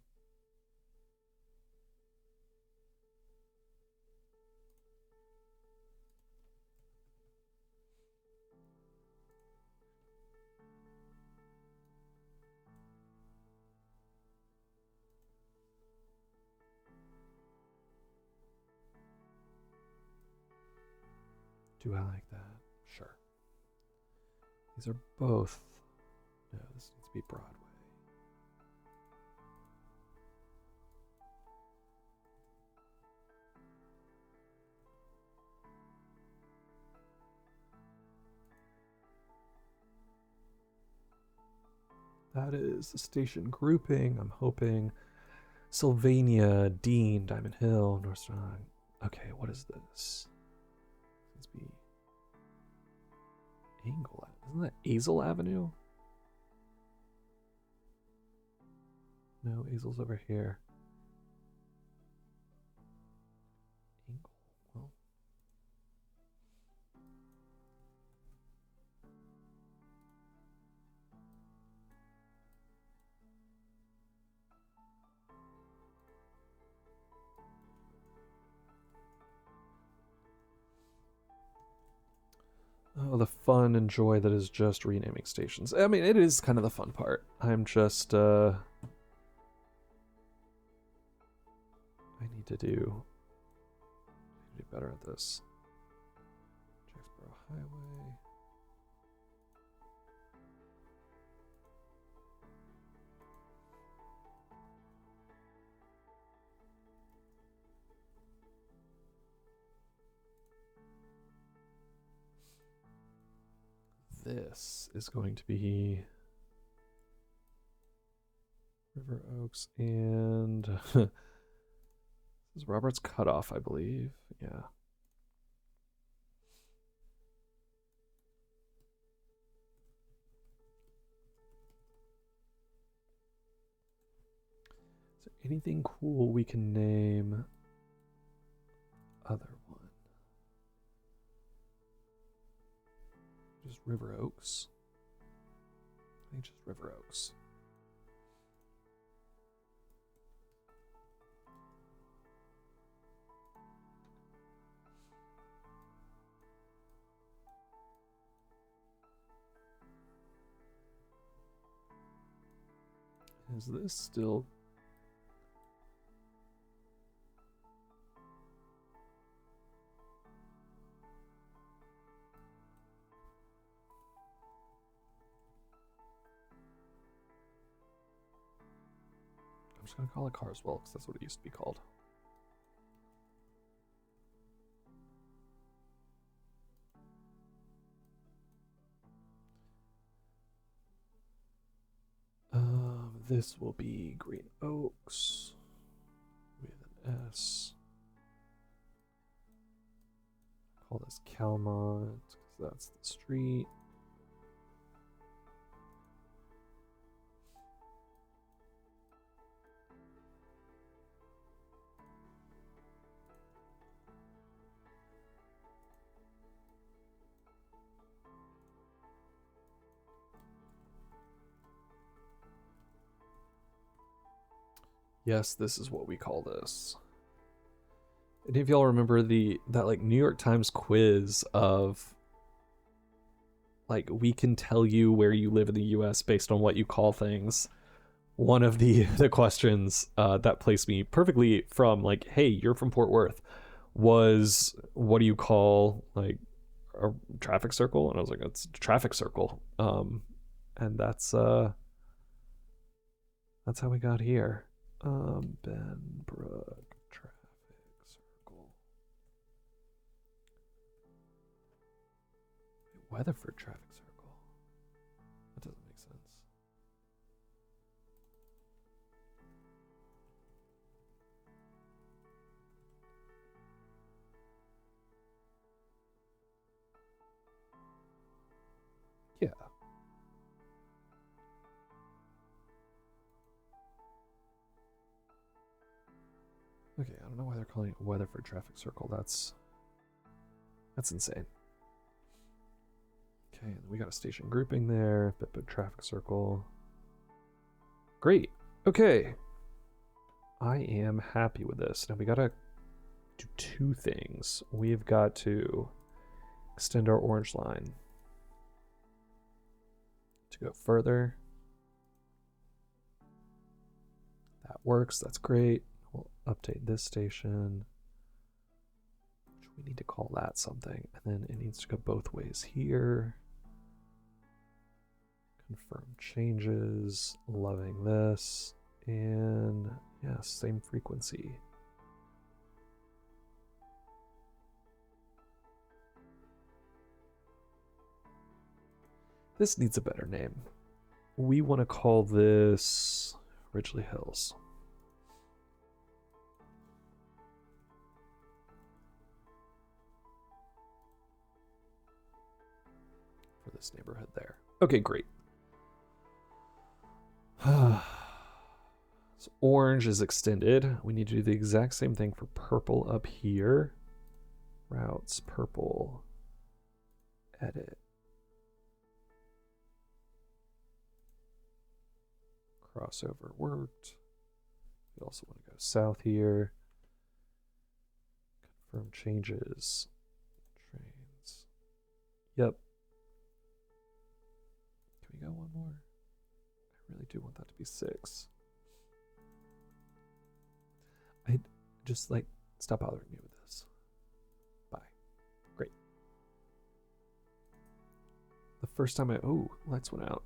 Do I like that? Sure. These are both. No, this needs to be Broadway. That is the station grouping. I'm hoping Sylvania, Dean, Diamond Hill, North Strong. Okay, what is this? Let's be Angle. Isn't that Azel Avenue? No, Azel's over here. Angle. Well. Oh, the fun and joy that is just renaming stations. I mean, it is kind of the fun part. I'm just, I need to do better at this. Jacksboro Highway. This is going to be River Oaks and this is Robert's Cutoff, I believe. Yeah. Is there anything cool we can name other one? Just River Oaks. I think just River Oaks. Is this still... I'm just going to call it Carswell because that's what it used to be called. This will be Green Oaks with an S. Call this Calmont because that's the street. Yes, this is what we call this. Any of y'all remember that like New York Times quiz of like we can tell you where you live in the US based on what you call things? One of the questions that placed me perfectly from like, hey, you're from Fort Worth, was what do you call like a traffic circle? And I was like, it's a traffic circle. And that's how we got here. Benbrook Traffic Circle. Weatherford Traffic Circle. That doesn't make sense. Yeah. Okay, I don't know why they're calling it Weatherford Traffic Circle. That's insane. Okay, we got a station grouping there. Benbrook Traffic Circle. Great. Okay. I am happy with this. Now we gotta do two things. We've got to extend our orange line to go further. That works. That's great. We'll update this station, which we need to call that something. And then it needs to go both ways here. Confirm changes. Loving this. And yeah, same frequency. This needs a better name. We want to call this Ridgely Hills. For this neighborhood there. Okay, great. So orange is extended. We need to do the exact same thing for purple up here. Routes, purple. Edit. Crossover worked. We also want to go south here. Confirm changes. Trains. Yep. Can we go one more? I really do want that to be 6. I just like, stop bothering me with this. Bye. Great. The first time lights went out.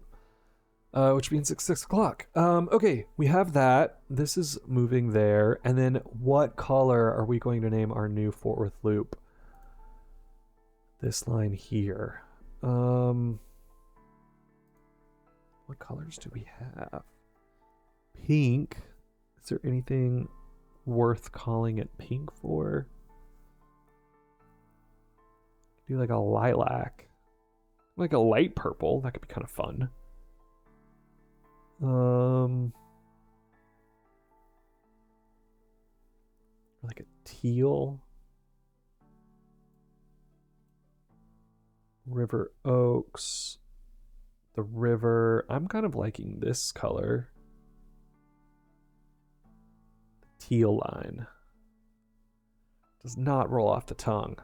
Which means it's 6 o'clock. Okay, we have that. This is moving there. And then what color are we going to name our new Fort Worth loop? This line here. What colors do we have? Pink. Is there anything worth calling it pink for? Do like a lilac. Like a light purple. That could be kind of fun. Like a teal. River Oaks. The river. I'm kind of liking this color. The teal line. Does not roll off the tongue.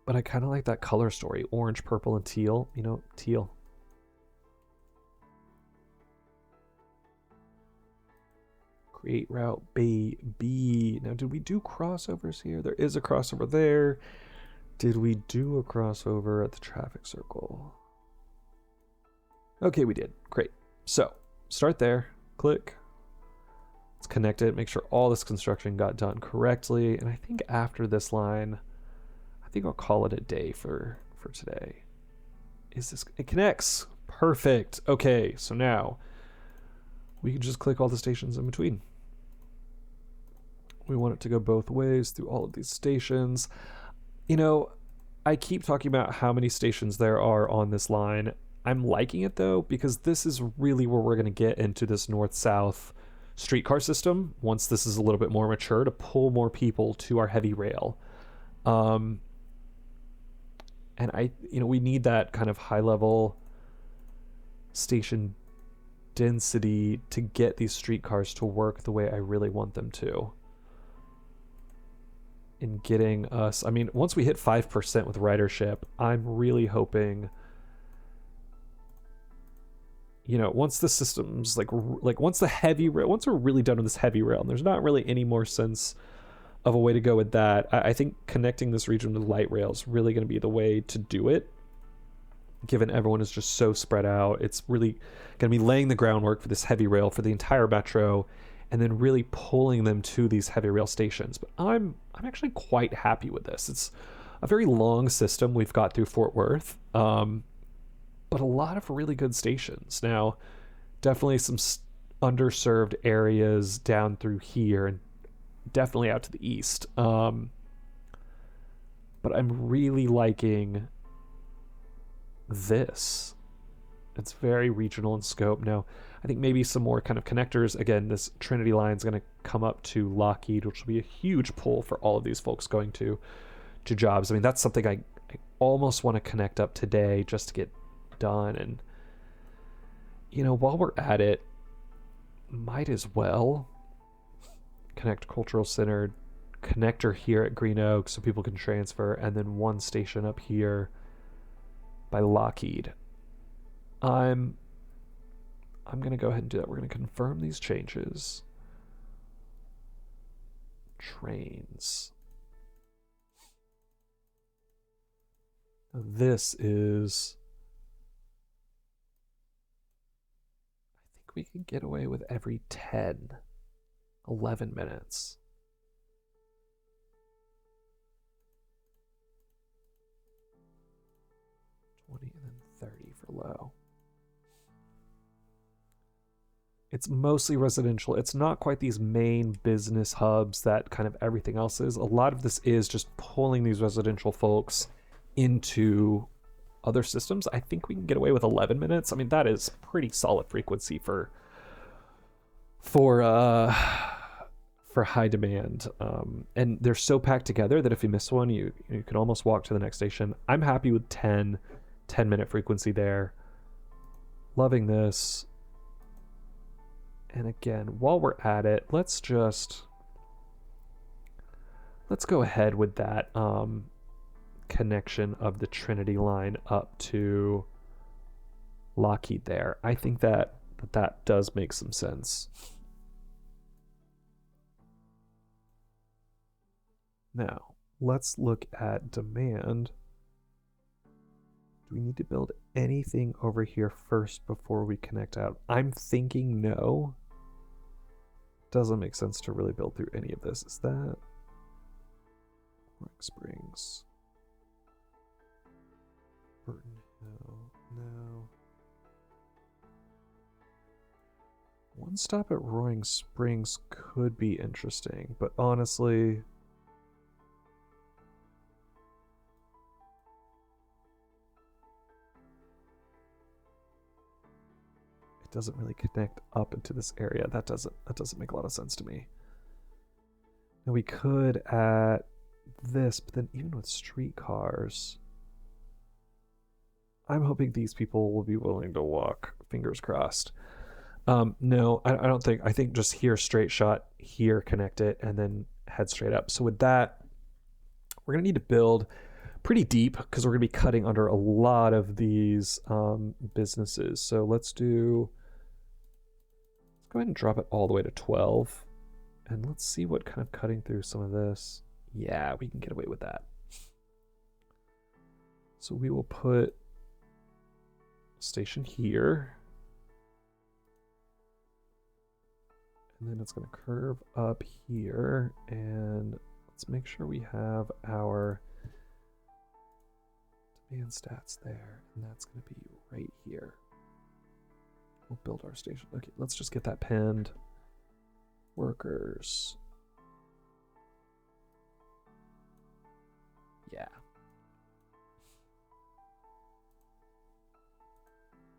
But I kind of like that color story. Orange, purple, and teal. You know, teal. Create route B. Now, did we do crossovers here? There is a crossover there. Did we do a crossover at the traffic circle? Okay, we did. Great. So, start there. Click. Let's connect it. Make sure all this construction got done correctly. And I think after this line, I think I'll call it a day for today. It connects. Perfect. Okay, so now we can just click all the stations in between. We want it to go both ways through all of these stations. You know, I keep talking about how many stations there are on this line. I'm liking it though, because this is really where we're going to get into this north-south streetcar system once this is a little bit more mature, to pull more people to our heavy rail. And we need that kind of high level station density to get these streetcars to work the way I really want them to. In getting us, once we hit 5% with ridership, I'm really hoping, once the system's once the heavy rail, once we're really done with this heavy rail, and there's not really any more sense of a way to go with that, I think connecting this region to light rail is really going to be the way to do it, given everyone is just so spread out. It's really going to be laying the groundwork for this heavy rail for the entire metro, and then really pulling them to these heavy rail stations. But I'm actually quite happy with this. It's a very long system we've got through Fort Worth, but a lot of really good stations. Now, definitely some underserved areas down through here, and definitely out to the east. But I'm really liking this. It's very regional in scope. Now, I think maybe some more kind of connectors. Again, this Trinity line is going to come up to Lockheed, which will be a huge pull for all of these folks going to jobs. That's something I almost want to connect up today just to get done. And, while we're at it, might as well connect Cultural Center, connector here at Green Oak so people can transfer, and then one station up here by Lockheed. I'm going to go ahead and do that. We're going to confirm these changes. trains. This is... I think we can get away with every 10, 11 minutes. And then 30 for low. It's mostly residential. It's not quite these main business hubs that kind of everything else is. A lot of this is just pulling these residential folks into other systems. I think we can get away with 11 minutes. I mean, that is pretty solid frequency for high demand. And they're so packed together that if you miss one, you can almost walk to the next station. I'm happy with 10-minute frequency there. Loving this. And again, while we're at it, let's go ahead with that connection of the Trinity line up to Lockheed there. I think that does make some sense. Now, let's look at demand. Do we need to build anything over here first before we connect out? I'm thinking no. Doesn't make sense to really build through any of this. Is that Rock Springs? Burton Hill? No. One stop at Roaring Springs could be interesting, but honestly, doesn't really connect up into this area. That doesn't make a lot of sense to me. Now we could at this, but then even with streetcars, I'm hoping these people will be willing to walk. Fingers crossed. No, I don't think. I think just here, straight shot, here, connect it, and then head straight up. So with that, we're gonna need to build pretty deep because we're gonna be cutting under a lot of these businesses. So let's go ahead and drop it all the way to 12. And let's see what kind of cutting through some of this. Yeah, we can get away with that. So we will put a station here. And then it's going to curve up here. And let's make sure we have our demand stats there. And that's going to be right here. We'll build our station. Okay, let's just get that pinned. Workers. Yeah.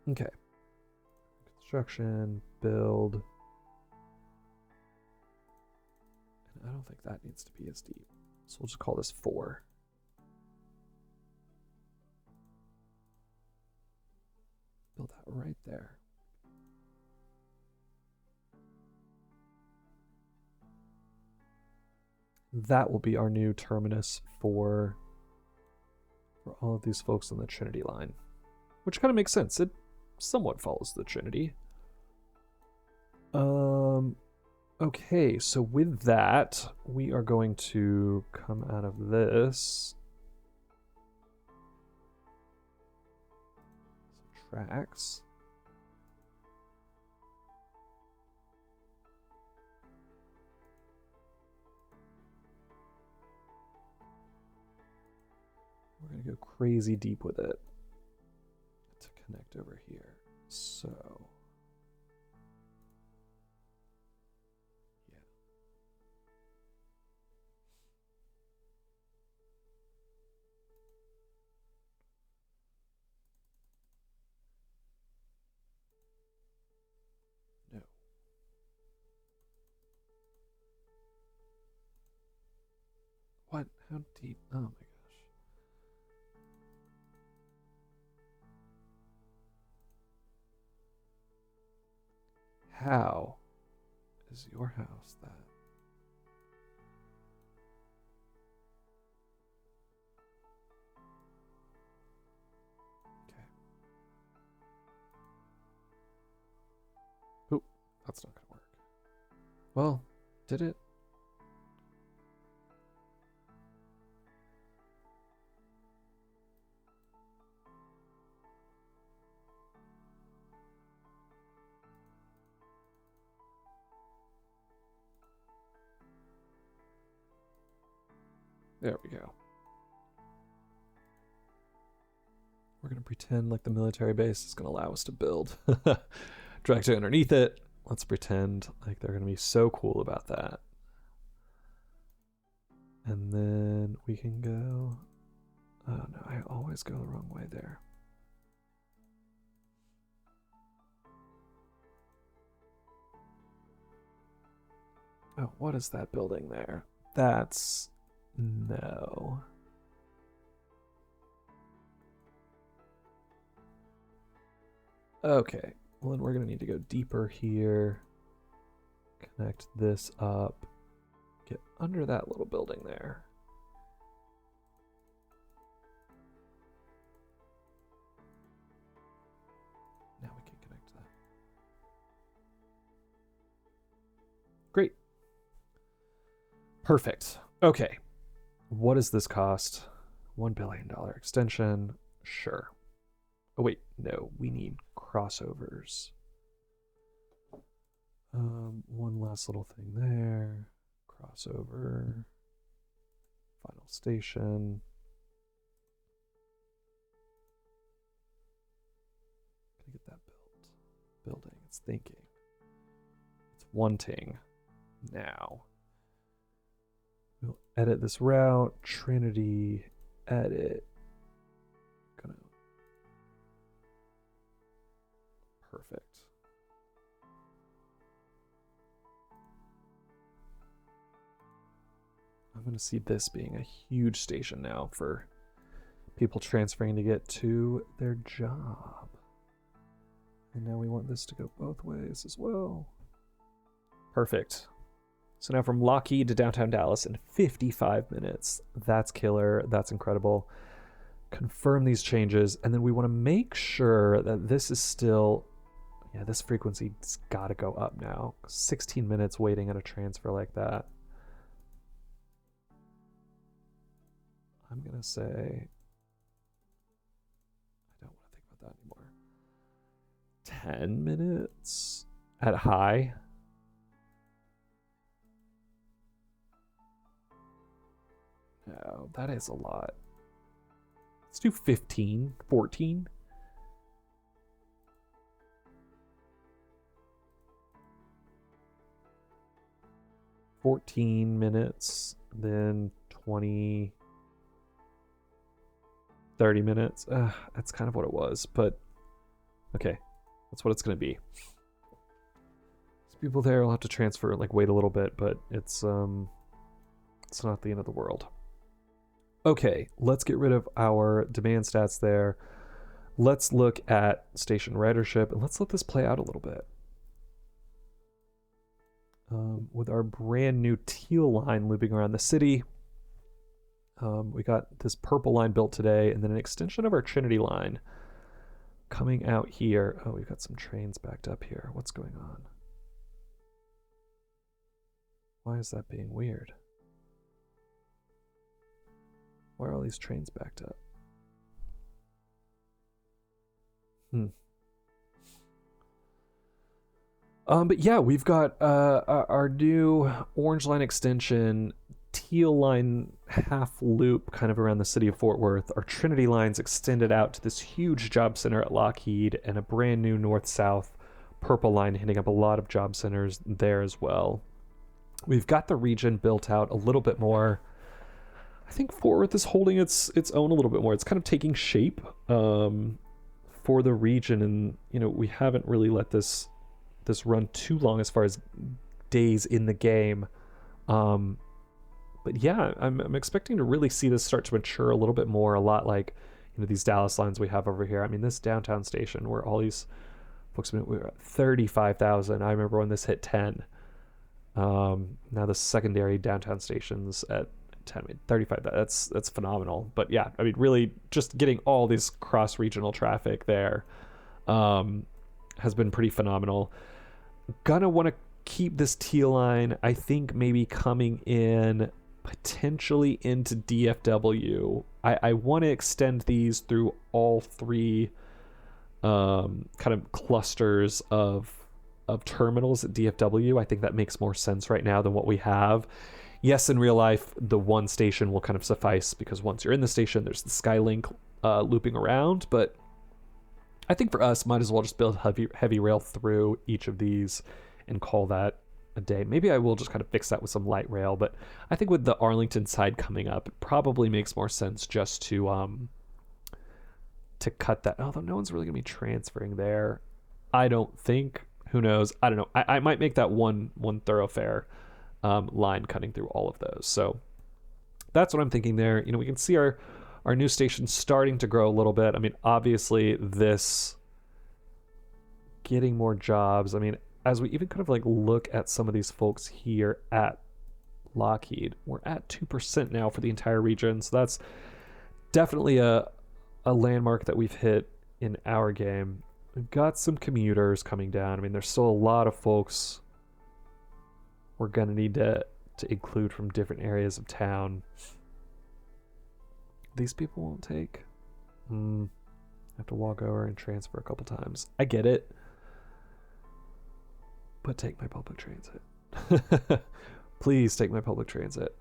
Okay. Construction, build. And I don't think that needs to be as deep. So we'll just call this 4. Build that right there. That will be our new terminus for all of these folks on the Trinity line, which kind of makes sense. It somewhat follows the Trinity. Okay, so with that, we are going to come out of this. Some tracks. We're going to go crazy deep with it to connect over here. So, yeah. No. What? How deep? Oh my gosh. How is your house that? Okay. Oop, that's not gonna work. Well, did it? There we go. We're going to pretend like the military base is going to allow us to build directly underneath it. Let's pretend like they're going to be so cool about that. And then we can go... Oh no, I always go the wrong way there. Oh, what is that building there? That's... No. Okay, well then we're going to need to go deeper here. Connect this up. Get under that little building there. Now we can connect that. Great. Perfect. Okay. What does this cost? $1 billion extension. Sure. Oh, wait. No, we need crossovers. One last little thing there. Crossover. Final station. Gotta get that built. Building. It's thinking. It's wanting. Now. We'll edit this route. Trinity. Edit. Gonna. Perfect. I'm going to see this being a huge station now for people transferring to get to their job. And now we want this to go both ways as well. Perfect. So now from Lockheed to downtown Dallas in 55 minutes. That's killer. That's incredible. Confirm these changes. And then we want to make sure that this is still... Yeah, this frequency's got to go up now. 16 minutes waiting at a transfer like that. I'm going to say, I don't want to think about that anymore. 10 minutes at high. No, that is a lot. Let's do 15, 14. $14, then 20... 30 minutes. That's kind of what it was, but okay, that's what it's going to be. So people there will have to transfer, like wait a little bit, but it's not the end of the world. Okay, let's get rid of our demand stats there. Let's look at station ridership, and let's let this play out a little bit. With our brand new Teal Line looping around the city, we got this purple line built today, and then an extension of our Trinity line coming out here. Oh, we've got some trains backed up here. What's going on? Why is that being weird? Why are all these trains backed up? But yeah, we've got our new Orange Line extension, Teal Line half loop kind of around the city of Fort Worth. Our Trinity lines extended out to this huge job center at Lockheed, and a brand new north-south purple line hitting up a lot of job centers there as well. We've got the region built out a little bit more. I think Fort Worth is holding its own a little bit more. It's kind of taking shape for the region, and we haven't really let this run too long as far as days in the game. But yeah, I'm expecting to really see this start to mature a little bit more, a lot like these Dallas lines we have over here. I mean, this downtown station where all these folks, we were at 35,000. I remember when this hit 10. Now the secondary downtown stations at 10, 35. That's phenomenal. But yeah, I mean, really just getting all this cross-regional traffic there has been pretty phenomenal. Gonna want to keep this Teal Line, I think maybe coming in potentially into DFW. I want to extend these through all three kind of clusters of terminals at DFW. I think that makes more sense right now than what we have. Yes, in real life, the one station will kind of suffice because once you're in the station, there's the Skylink looping around. But I think for us, might as well just build heavy rail through each of these and call that a day. Maybe I will just kind of fix that with some light rail. But I think with the Arlington side coming up, it probably makes more sense just to cut that. Although no one's really going to be transferring there. I don't think. Who knows? I don't know. I might make that one thoroughfare line cutting through all of those. So that's what I'm thinking there. We can see our new station starting to grow a little bit. I mean, obviously this getting more jobs. I mean, as we even kind of like look at some of these folks here at Lockheed, we're at 2% now for the entire region. So that's definitely a landmark that we've hit in our game. We've got some commuters coming down. I mean, there's still a lot of folks we're going to need to include from different areas of town. These people won't take. I have to walk over and transfer a couple times. I get it. But take my public transit. Please take my public transit.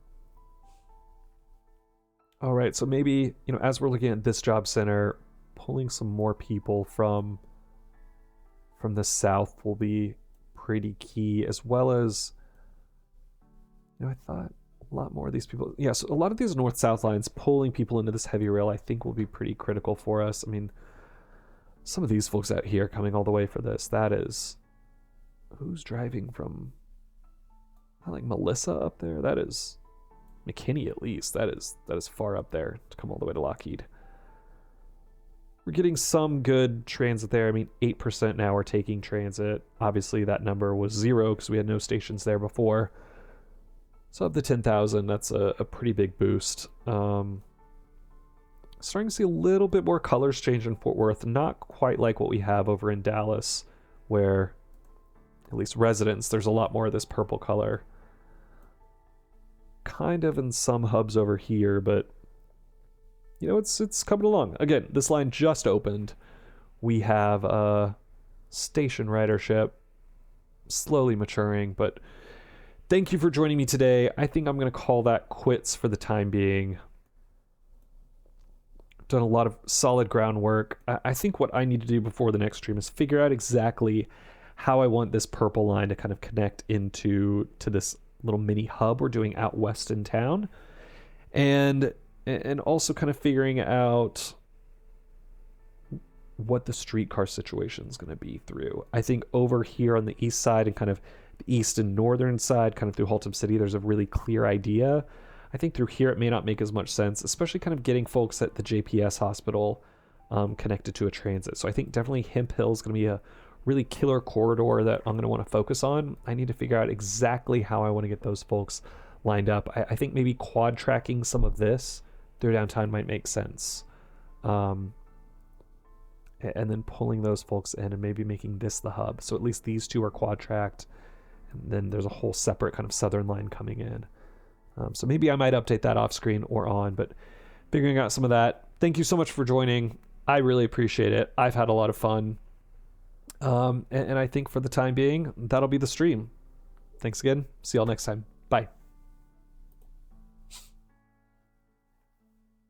All right, so maybe, as we're looking at this job center, pulling some more people from the south will be pretty key, as well as, I thought a lot more of these people. Yeah, so a lot of these north-south lines pulling people into this heavy rail, I think, will be pretty critical for us. I mean, some of these folks out here coming all the way for this, that is, who's driving from, like Melissa up there? That is McKinney, at least. That is far up there to come all the way to Lockheed. We're getting some good transit there. I mean, 8% now are taking transit. Obviously, that number was 0 because we had no stations there before. So of the 10,000, that's a pretty big boost. Starting to see a little bit more colors change in Fort Worth. Not quite like what we have over in Dallas, where, at least residents, there's a lot more of this purple color. Kind of in some hubs over here, but it's coming along. Again, this line just opened. We have a station ridership slowly maturing, but thank you for joining me today. I think I'm going to call that quits for the time being. Done a lot of solid groundwork. I think what I need to do before the next stream is figure out exactly how I want this purple line to kind of connect to this little mini hub we're doing out west in town, and also kind of figuring out what the streetcar situation is going to be through. I think over here on the east side and kind of the east and northern side, kind of through Haltom City, there's a really clear idea. I think through here it may not make as much sense, especially kind of getting folks at the JPS hospital connected to a transit. So I think definitely Hemp Hill is going to be a really killer corridor that I'm going to want to focus on. I need to figure out exactly how I want to get those folks lined up. I think maybe quad tracking some of this through downtown might make sense. And then pulling those folks in and maybe making this the hub. So at least these two are quad tracked. And then there's a whole separate kind of southern line coming in. So maybe I might update that off screen or on, but figuring out some of that. Thank you so much for joining. I really appreciate it. I've had a lot of fun. And I think for the time being, that'll be the stream. Thanks again. See y'all next time. Bye.